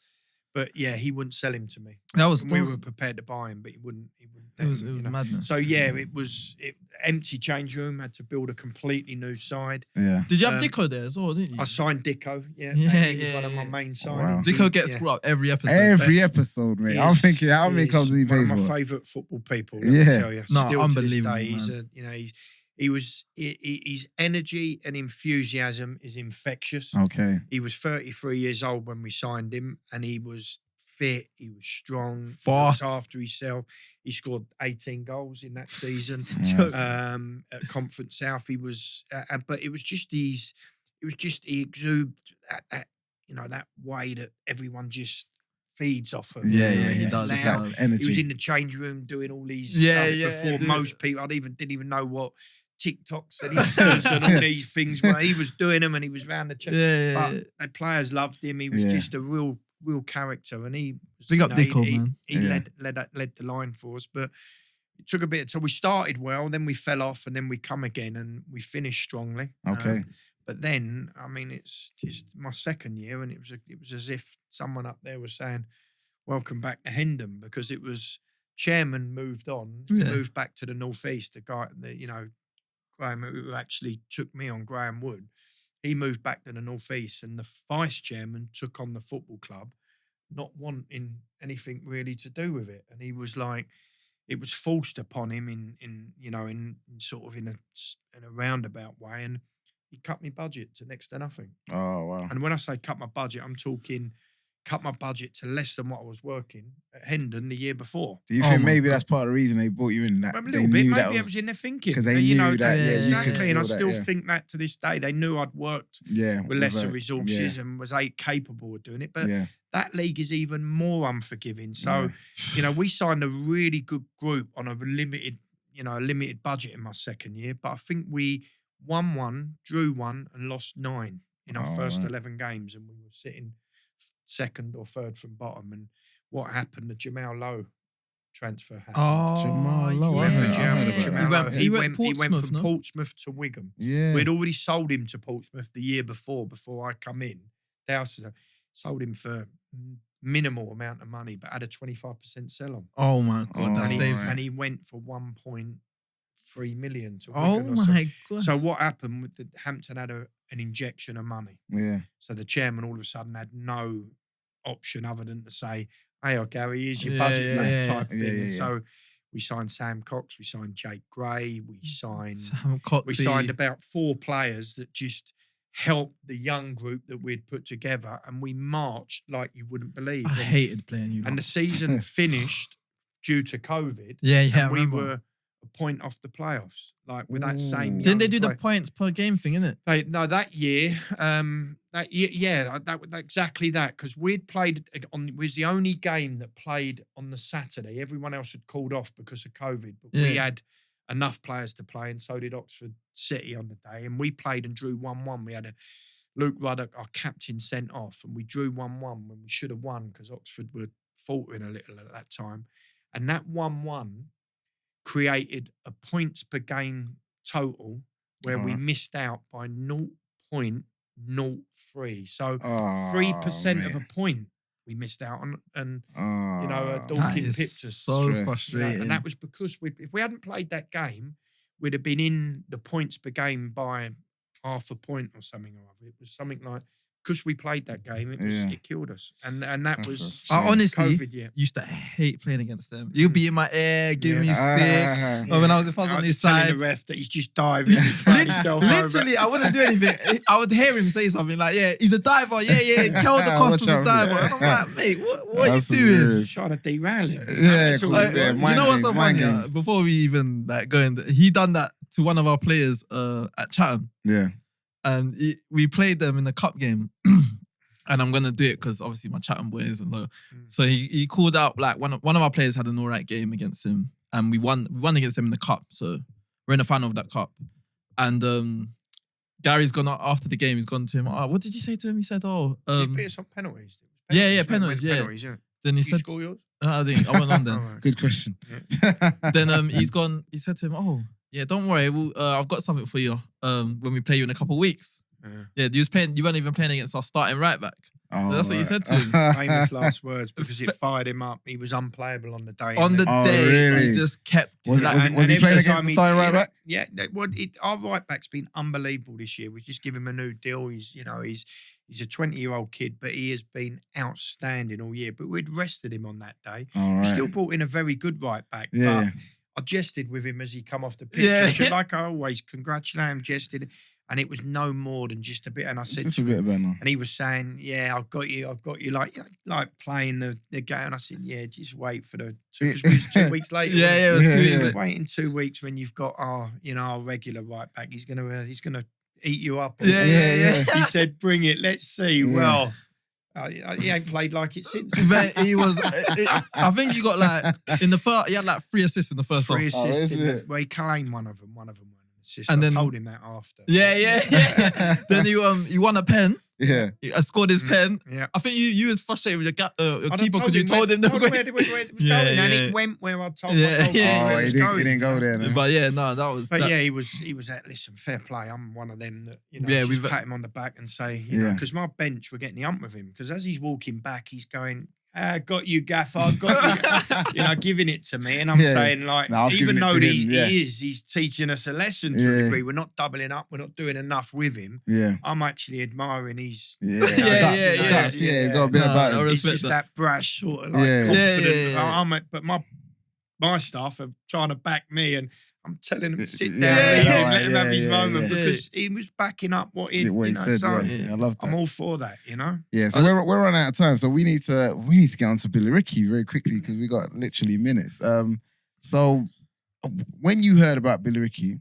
But yeah, he wouldn't sell him to me. We were prepared to buy him, but he wouldn't. It was madness. So yeah, it was empty change room. Had to build a completely new side. Yeah. Did you have Dicko there as well? Didn't you? I signed Dicko. Yeah, he was one of my main signings. Wow. Dicko gets brought up every episode. Every episode, mate. I'm thinking, how many clubs does he pay for? One of my favourite football people. Let me tell you. No, Still unbelievable. To this day, his energy and enthusiasm is infectious. Okay. He was 33 years old when we signed him, and he was fit, he was strong, fast, looked after himself. He scored 18 goals in that season at Conference South. He was, but it was just he exuded that way that everyone just feeds off of. Yeah, he does. Loud. That energy. He was in the change room doing all these stuff before most people. Didn't even know what TikToks that he does and all these things. Where he was doing them, and he was round the check. But the players loved him. He was just a real character, and he big up Dicko, man. He led the line for us, but it took a bit. So we started well, then we fell off, and then we come again, and we finished strongly. Okay. But then, I mean, it's just my second year, and it was as if someone up there was saying, "Welcome back to Hendon," because it was chairman moved on, moved back to the northeast. The guy, Graham, who actually took me on, Graham Wood. He moved back to the northeast, and the vice chairman took on the football club, not wanting anything really to do with it. And he was like, it was forced upon him in sort of in a roundabout way, and he cut my budget to next to nothing. Oh wow! And when I say cut my budget, I'm talking cut my budget to less than what I was working at Hendon the year before. Do you think maybe that's part of the reason they brought you in? That a little bit, maybe it was in their thinking. Because they knew that, exactly. And I still think that to this day. They knew I'd worked with lesser resources and was capable of doing it. But that league is even more unforgiving. So, we signed a really good group on a limited, a limited budget in my second year, but I think we won 1, drew 1, and lost 9 in our first 11 games, and we were sitting second or third from bottom. And what happened? The Jamal Lowe transfer happened. Jamal Lowe, I heard about that. He went went from no? Portsmouth to Wigan. Yeah. We'd already sold him to Portsmouth the year before I come in. Dowsers sold him for minimal amount of money, but had a 25% sell on. Oh my God, that's saved. And he went for 1.3 million to Oh Wigan. my God. So what happened with Hampton had an injection of money. Yeah. So the chairman all of a sudden had no option other than to say, "Hey, Gary, here's your budget," type thing. And so we signed Sam Cox, we signed Jake Gray, we signed about 4 players that just helped the young group that we'd put together, and we marched like you wouldn't believe. I hated playing you. And the season finished due to COVID. And we were a point off the playoffs, like with that same. Didn't they do the points per game thing, innit? That year, exactly that, because we'd played on. It was the only game that played on the Saturday. Everyone else had called off because of COVID, but we had enough players to play, and so did Oxford City on the day. And we played and drew 1-1. We had Luke Ruddock, our captain, sent off, and we drew 1-1 when we should have won because Oxford were faltering a little at that time. And that 1-1 created a points per game total where we missed out by 0.03. So 3% of a point we missed out on, and Dorking pipped us. So frustrating. And that was because if we hadn't played that game, we'd have been in the points per game by half a point or something or other. It was something like, because we played that game, it killed us. And that was I honestly COVID, used to hate playing against them. You'd be in my ear, giving me stick. Or when I was on his side, the ref that he's just diving. Literally, I wouldn't do anything. I would hear him say something like, he's a diver. Kel the Cost was a diver. And I'm like, mate, what are you doing? He's trying to derail him. Do you know what's so funny? Before we even go in, he done that to one of our players at Chatham. Yeah. And we played them in the cup game. And I'm gonna do it because obviously my Chatham boys and low. So he called out, like, one of our players had an alright game against him, and we won against him in the cup. So we're in the final of that cup. And Gary's gone after the game. He's gone to him. Oh, what did you say to him? He said, "Oh, he beat us on penalties." Penalties. Then he said, "Score yours?" I went on then. Good question. Yeah. Then he's gone. He said to him, "Oh, yeah, don't worry. I've got something for you. When we play you in a couple of weeks." Yeah, you weren't even playing against our starting right back. So that's what he said to him. Famous last words, because it fired him up. He was unplayable on the day. Really? He just kept. Was he playing against the starting right back? Yeah, our right back's been unbelievable this year. We just give him a new deal. He's a 20-year-old kid, but he has been outstanding all year. But we'd rested him on that day. We still brought in a very good right back. Yeah. But I jested with him as he come off the pitch. Like I always congratulate him, jested. And it was no more than just a bit. And I said just a bit better. And he was saying, "Yeah, I've got you, like playing the game." And I said, "Yeah, just wait for the 2 weeks later." It was 2 weeks. Wait in 2 weeks when you've got our regular right back. He's gonna eat you up. Yeah. He said, "Bring it. Let's see." Yeah. Well, he ain't played like it since. But he was. I think he got in the first. He had 3 assists in the first half. 3 assists. Well, he claimed one of them. And then I told him that after. Yeah. Then he won a pen. Yeah. He scored his pen. Yeah. I think you was frustrated with your keeper because you told him where it was going, and it went where I told him. He didn't go there. No. But that was. But he was. Listen, fair play. I'm one of them that we pat him on the back and say, because my bench were getting the ump with him, because as he's walking back, he's going, "Got you, Gaffer, got you," giving it to me, and I'm saying, even though he's teaching us a lesson to a degree. We're not doubling up. We're not doing enough with him. Yeah, I'm actually admiring his. Got a bit about it. He's just that brash sort of confident. But my staff are trying to back me, and I'm telling him to sit down, let him have his moment, because he was backing up what he said. So I love that. I'm all for that, Yeah, so we're running out of time, so we need to get on to Billy Ricky very quickly because we got literally minutes. So when you heard about Billy Ricky,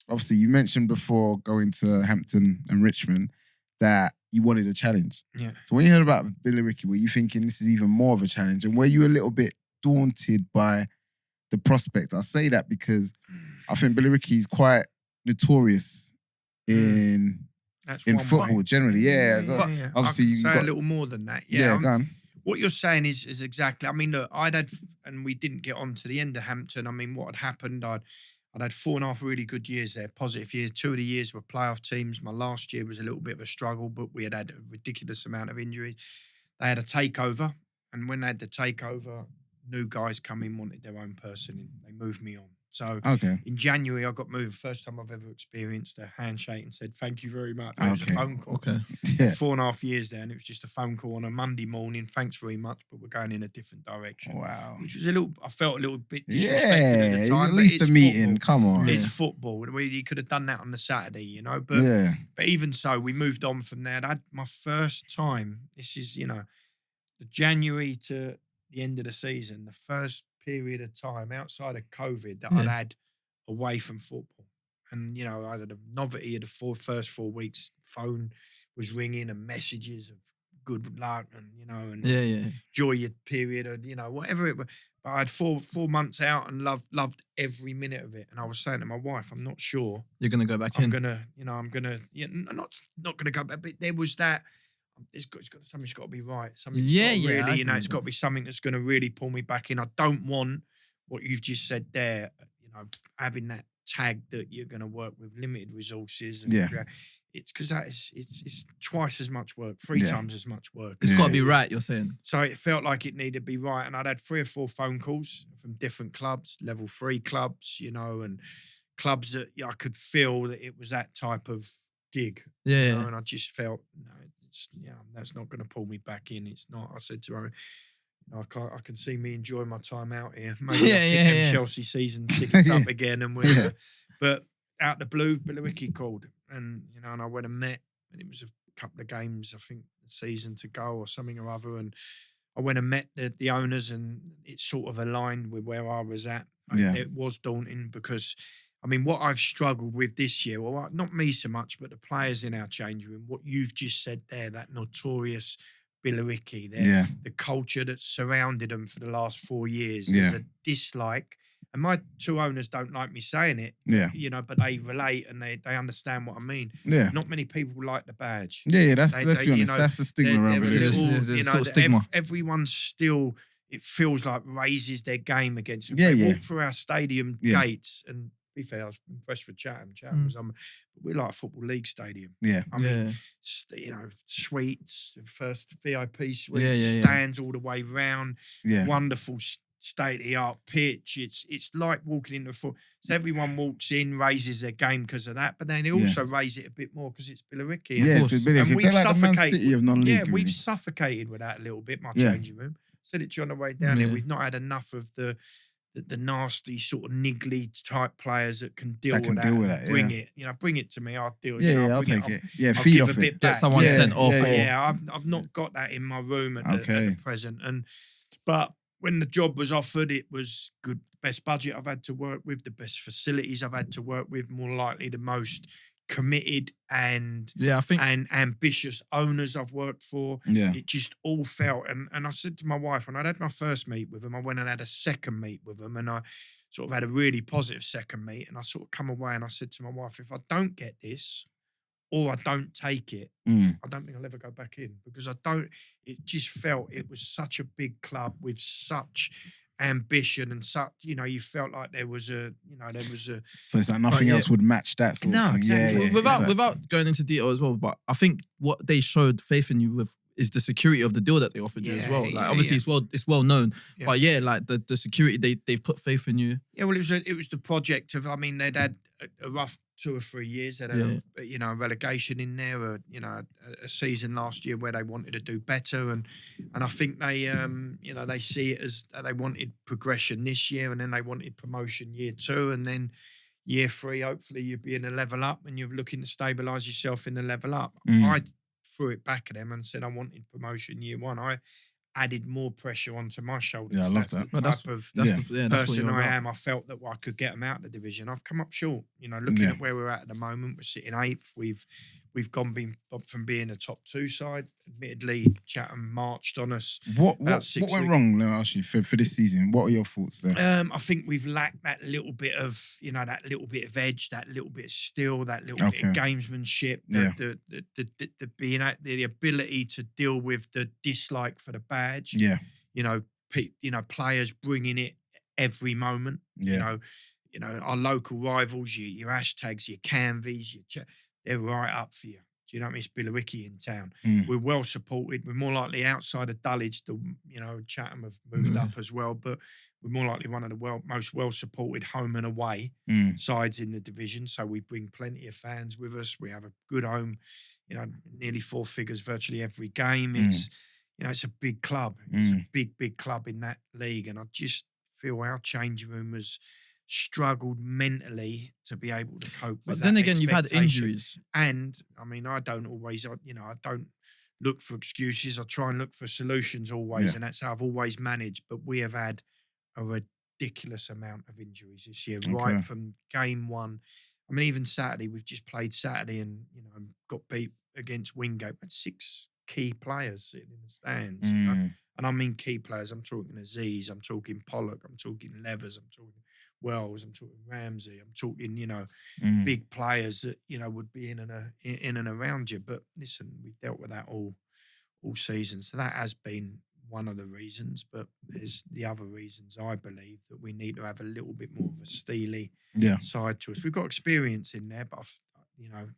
obviously you mentioned before going to Hampton and Richmond that you wanted a challenge. Yeah. So when you heard about Billy Ricky, were you thinking this is even more of a challenge, and were you a little bit daunted by the prospect. I say that because I think Billericay is quite notorious in That's in one football way. generally. Yeah, obviously I you could say got a little more than that. yeah. Go on. What you're saying is exactly. I mean, look, and we didn't get on to the end of Hampton. I mean, what had happened? I'd had 4.5 really good years there, positive years. 2 of the years were playoff teams. My last year was a little bit of a struggle, but we had a ridiculous amount of injuries. They had a takeover, and when they had the takeover, new guys come in, wanted their own person, and they moved me on. So Okay. in January, I got moved. First time I've ever experienced a handshake and said, thank you very much. It was a phone call. Okay. Yeah. 4.5 years there, and it was just a phone call on a Monday morning. Thanks very much, but we're going in a different direction. Wow. Which was I felt a little bit disrespected Yeah, at the time. at but least it's a meeting. football. Come on. It's football. You could have done that on the Saturday, you know. But Yeah. but even so, we moved on from there. I had my first time. This is, the January to the end of the season, the first period of time outside of COVID that I'd had away from football. And, I had a novelty of the first 4 weeks. Phone was ringing and messages of good luck and, and enjoy your period or, whatever it was. But I had 4 months out and loved every minute of it. And I was saying to my wife, I'm not sure. You're going to go back I'm in. not going to go back. But there was that. Something's got to be right. Something's got to really, it's got to be something that's going to really pull me back in. I don't want what you've just said there, having that tag that you're going to work with limited resources. And it's because it's twice as much work, 3 times as much work. It's got to be right, you're saying. So it felt like it needed to be right. And I'd had 3 or 4 phone calls from different clubs, level 3 clubs, and clubs that I could feel that it was that type of gig. Yeah. And I just felt, that's not going to pull me back in. It's not. I said to her, I can see me enjoying my time out here. Maybe I'll pick them Chelsea season tickets up again, and but out the blue, Billericay called, and and I went and met, and it was a couple of games, I think, the season to go or something or other, and I went and met the owners, and it sort of aligned with where I was at. It was daunting because, I mean, what I've struggled with this year, well, not me so much, but the players in our change room, what you've just said there, that notorious Billericay, the culture that's surrounded them for the last 4 years. There's a dislike. And my 2 owners don't like me saying it, but they relate and they understand what I mean. Yeah. Not many people like the badge. Yeah, let's be honest, that's the stigma around it. Everyone's still, it feels like raises their game against them. They walk through our stadium gates, and to be fair, I was impressed with Chatham. Chatham was we're like a football league stadium. Yeah. I mean, suites, first VIP suites, stands all the way round. Yeah. Wonderful state-of-the-art pitch. It's like walking into so everyone walks in, raises their game because of that, but then they also raise it a bit more because it's Billericay. Yeah, it's Billericay. They're like the Man City of non-league. Yeah, we've suffocated with that a little bit, my changing room. Said it to you on the way down here. We've not had enough of the nasty sort of niggly type players that can deal with that. Bring it, bring it to me. I'll deal. I'll take it. Yeah, feed off it. Get someone sent off. Yeah, I've not got that in my room at the present. But when the job was offered, it was good. Best budget I've had to work with, the best facilities I've had to work with, more likely the most committed and ambitious owners I've worked for. Yeah. It just all felt, and I said to my wife, when I'd had my first meet with them, I went and had a second meet with them, and I sort of had a really positive second meet, and I sort of come away and I said to my wife, if I don't get this or I don't take it, I don't think I'll ever go back in, because it just felt it was such a big club with such ambition and such, you felt like there was a. So it's like nothing else would match that sort of thing. Exactly. Without going into detail as well, but I think what they showed faith in you with is the security of the deal that they offered you as well. Like obviously it's well known, but like the security they've put faith in you. Yeah, well, it was the project of. I mean, they'd had a rough 2 or 3 years. They had a relegation in there, a season last year where they wanted to do better, and I think they they see it as they wanted progression this year, and then they wanted promotion year 2, and then year 3 hopefully you'll be in a level up and you're looking to stabilise yourself in the level up. I threw it back at them and said I wanted promotion year 1. I added more pressure onto my shoulders. Yeah, I love that. That's the person I am. I felt that I could get them out of the division. I've come up short. Looking at where we're at the moment, we're sitting 8th. We've we've from being a top 2 side. Admittedly, Chatham marched on us. What about 6 went weeks. wrong? Let me ask you for this season. What are your thoughts there? I think we've lacked that little bit of, that little bit of edge, that little bit of steel, that little bit of gamesmanship, the ability to deal with the dislike for the badge. Yeah. Players bringing it every moment. Yeah. Our local rivals, your hashtags, your Canvies, they're right up for you. Do you know what I mean? It's Billericay in town. We're well supported. We're more likely outside of Dulwich. Chatham have moved up as well, but we're more likely one of the most well supported home and away sides in the division. So we bring plenty of fans with us. We have a good home. Nearly 4 figures virtually every game. It's a big club. It's a big club in that league, and I just feel our changing room has struggled mentally to be able to cope with But that then again, you've had expectation. injuries. And I don't always, I don't look for excuses. I try and look for solutions always. And that's how I've always managed. But we have had a ridiculous amount of injuries this year, right from game 1. Even Saturday, we've just played Saturday and, got beat against Wingate. But 6 key players sitting in the stands, And I mean key players. I'm talking Aziz, I'm talking Pollock, I'm talking Levers, I'm talking Wells, I'm talking Ramsey, I'm talking, big players that, would be in and around you. But listen, we've dealt with that all season. So that has been one of the reasons. But there's the other reasons, I believe, that we need to have a little bit more of a steely side to us. We've got experience in there, but,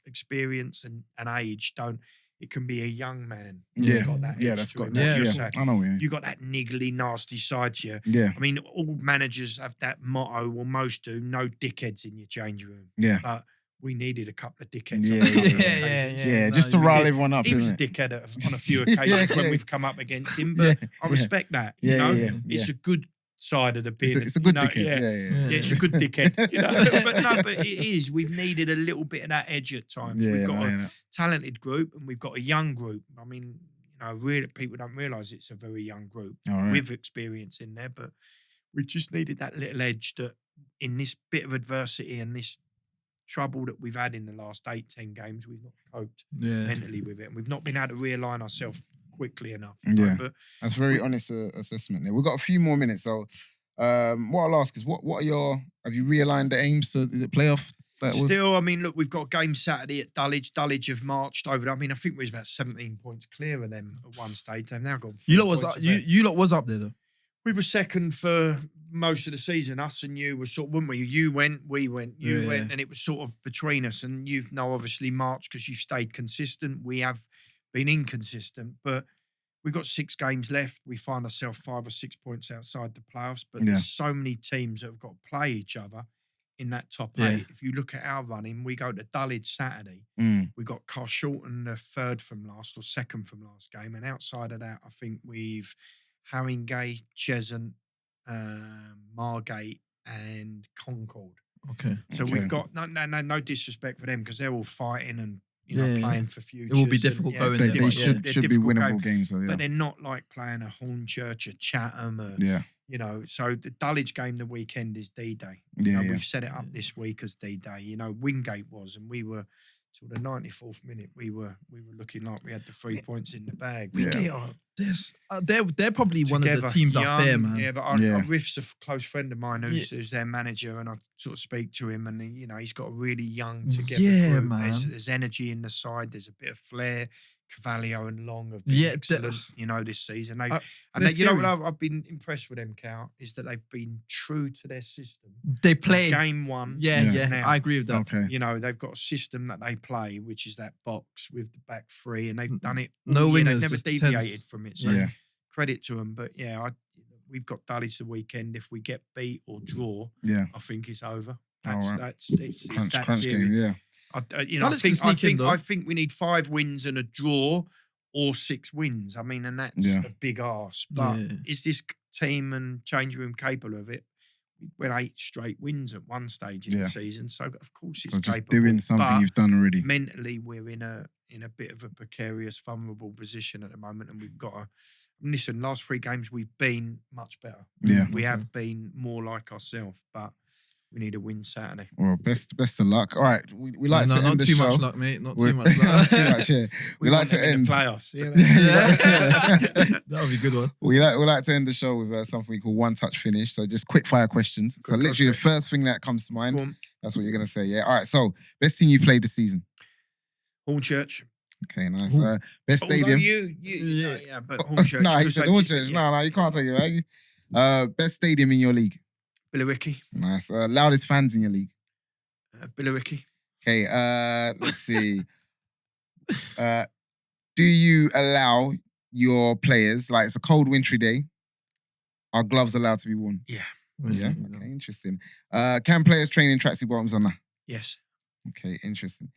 experience and age don't. It can be a young man. Yeah, got that that's to got him. that. I know what you mean. You got that niggly, nasty side to you. Yeah. All managers have that motto, or most do, no dickheads in your change room. Yeah. But we needed a couple of dickheads. Yeah, just to rile everyone up. He was a dickhead on a few occasions when we've come up against him, but I respect that. It's a good side of the beard. It's a good dickhead. Yeah, it's a good dickhead. But it is. We've needed a little bit of that edge at times. We've got a talented group and we've got a young group. Really, people don't realise it's a very young group with experience in there, but we've just needed that little edge that in this bit of adversity and this trouble that we've had in the last 8-10 games, we've not coped mentally with it, and we've not been able to realign ourselves quickly enough. But that's very honest assessment there. We've got a few more minutes, so what I'll ask is, what are have you realigned the aims? So is it playoff? Still, look, we've got a game Saturday at Dulwich. Dulwich have marched over. I think we was about 17 points clear of them at one stage. They've now got 4 You lot was points you lot was up there though. We were second for most of the season. Us and you were sort of, weren't we? You went, we went, you went, and it was sort of between us. And you've now obviously marched because you've stayed consistent. We have been inconsistent, but we've got 6 games left. We find ourselves 5 or 6 points outside the playoffs, but there's so many teams that have got to play each other in that top 8. If you look at our running, we go to Dulwich Saturday. We got Carshalton, the 3rd from last or 2nd from last game. And outside of that, I think we've Haringey, Cheshunt, Margate and Concord. Okay. So we've got no disrespect for them because they're all fighting and playing for futures. It will be difficult going there. They should be winnable games though. But they're not like playing a Hornchurch, a Chatham, so the Dulwich game the weekend is D-Day. We've set it up this week as D-Day. Wingate was, and we were sort of 94th minute. We were looking like we had the 3 points in the bag. Wingate they're probably one of the teams up there, man. Yeah, but Riff's a close friend of mine who's their manager, and I sort of speak to him, and he's got a really young together group. Man. There's energy in the side. There's a bit of flair. Cavallio and Long have been excellent, this season. I've been impressed with them, Cal, is that they've been true to their system. They play game 1. Yeah. I agree with that. Okay. They've got a system that they play, which is that box with the back 3, and they've done it. No wingers, they've never deviated from it. So Yeah. credit to them. But we've got Dulwich the weekend. If we get beat or draw, I think it's over. It's that crunch serious. game, I think we need 5 wins and a draw, or 6 wins. And that's a big ask. But is this team and change room capable of it? We went 8 straight wins at one stage in the season, so of course it's just capable. Doing something you've done already. Mentally, we're in a bit of a precarious, vulnerable position at the moment, and we've got to. Listen, last 3 games we've been much better. Yeah, we have been more like ourselves, but. we need a win Saturday. Well, best of luck. All right, we like to end not the too show. much luck, mate. Not We- too much luck. Not too much, yeah. We like want to them in end. the playoffs. You know? That would be a good one. We like to end the show with something we call one touch finish. So just quick fire questions. So Go literally for the it. first thing that comes to mind, Go on. that's what you're gonna say. Yeah. All right. So best team you played this season. Hornchurch. Okay, nice. Ooh. Best Although stadium. yeah, but Hornchurch. No, he because said they- Hornchurch. yeah. No, you can't take it. Right? Best stadium in your league. Billericay. Nice. Loudest fans in your league. Billericay. Okay. Let's see. Do you allow your players, like it's a cold wintry day, are gloves allowed to be worn? Yeah. Yeah. Okay, interesting. Can players train in tracksuit bottoms or not? Yes. Okay, interesting.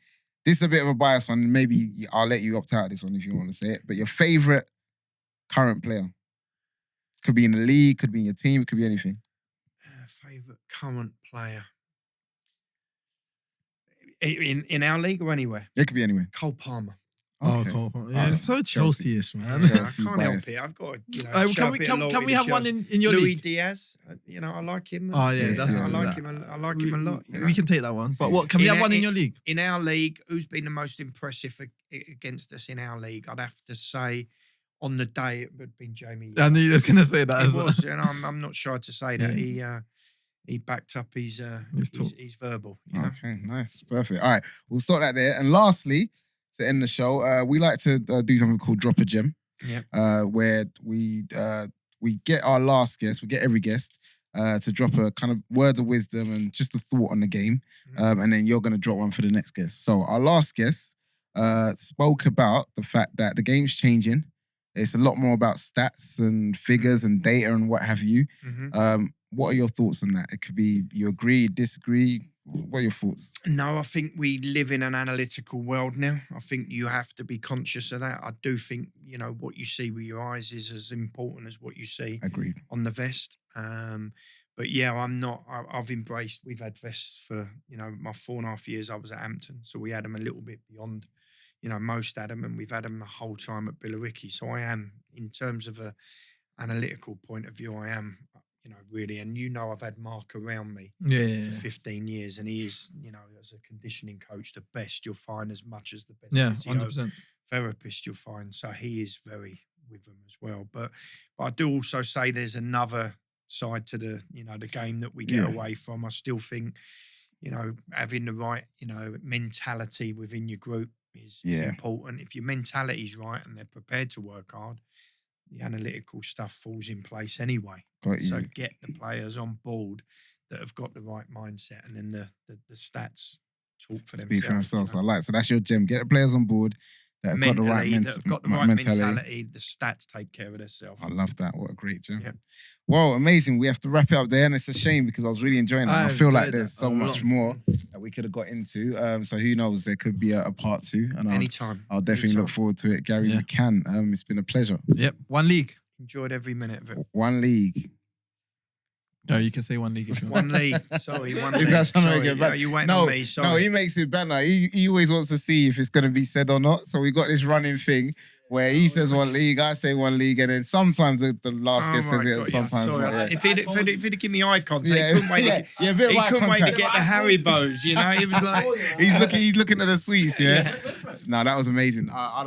This is a bit of a biased one. Maybe I'll let you opt out of this one if you want to say it. But your favorite current player? Could be in the league, could be in your team, it could be anything. Favorite current player in our league or anywhere? It could be anywhere. Cole Palmer. Oh, Okay. Cole. Yeah, it's so Chelsea-ish, man. Yeah. I Chelsea can't bias. help it. I've got to, Can show we a bit of can loyalty we to have one Chelsea. in your Louis league? Diaz. I like him. Oh yeah, Yes, that's yeah, I like that. him. I like him a lot. you know? We can take that one. But what can we In have a- one in your league? In our league, who's been the most impressive against us in our league? I'd have to say, on the day, it would have been Jamie. I knew you was gonna say that. It as well. was, and I'm not shy to say that he backed up his talk. verbal. You know? Okay, nice. Perfect. All right, we'll start that there. And lastly, to end the show, we like to do something called Drop a Gem. Yeah. Where we get our last guest, we get every guest to drop a kind of words of wisdom and just a thought on the game. And then you're going to drop one for the next guest. So our last guest spoke about the fact that the game's changing. It's a lot more about stats and figures and data and what have you. What are your thoughts on that? It could be you agree, disagree. What are your thoughts? No, I think we live in an analytical world now. I think you have to be conscious of that. I do think, what you see with your eyes is as important as what you see Agreed. on the vest. But yeah, I've embraced, we've had vests for, my 4.5 years I was at Hampton. So we had them a little bit beyond, most had them, and we've had them the whole time at Billericay. So I am, in terms of a analytical point of view, I am, really. And I've had Mark around me Yeah. for 15 years, and he is, as a conditioning coach, the best you'll find, as much as the best Yeah, physio 100%. therapist you'll find. So he is very with them as well. But I do also say there's another side to the, the game that we get away from. I still think, having the right, mentality within your group is important. If your mentality's right and they're prepared to work hard, the analytical stuff falls in place anyway. Got you. So get the players on board that have got the right mindset, and then the stats talk for themselves. Speak for themselves. I like. So that's your gem. Get the players on board that have got the right that have got the right mentality. The stats take care of themselves. I love that. What a great gem. Yeah. Well, amazing. We have to wrap it up there, and it's a shame because I was really enjoying it. I feel like enjoyed there's that so a much lot. more that we could have got into. So who knows? There could be a part 2, and Anytime. I'll definitely look forward to it. Gary Yeah. McCann. It's been a pleasure. Yep. One league. Enjoyed every minute of it. One league. No, you can say one league if you want. One league. Sorry, one This league. guy's trying to Sorry. make it back. You waiting No, on me. Sorry. he makes it better. He always wants to see if it's going to be said or not. So we got this running thing where he says one league, I say one league, and then sometimes the last guest says it, and sometimes Sorry. not. Yeah. If he'd give me eye contact, Yeah, he couldn't wait to yeah, a bit of he eye couldn't wait to contact. get the Haribos, He was like... He's looking at the sweets, yeah. No, that was amazing.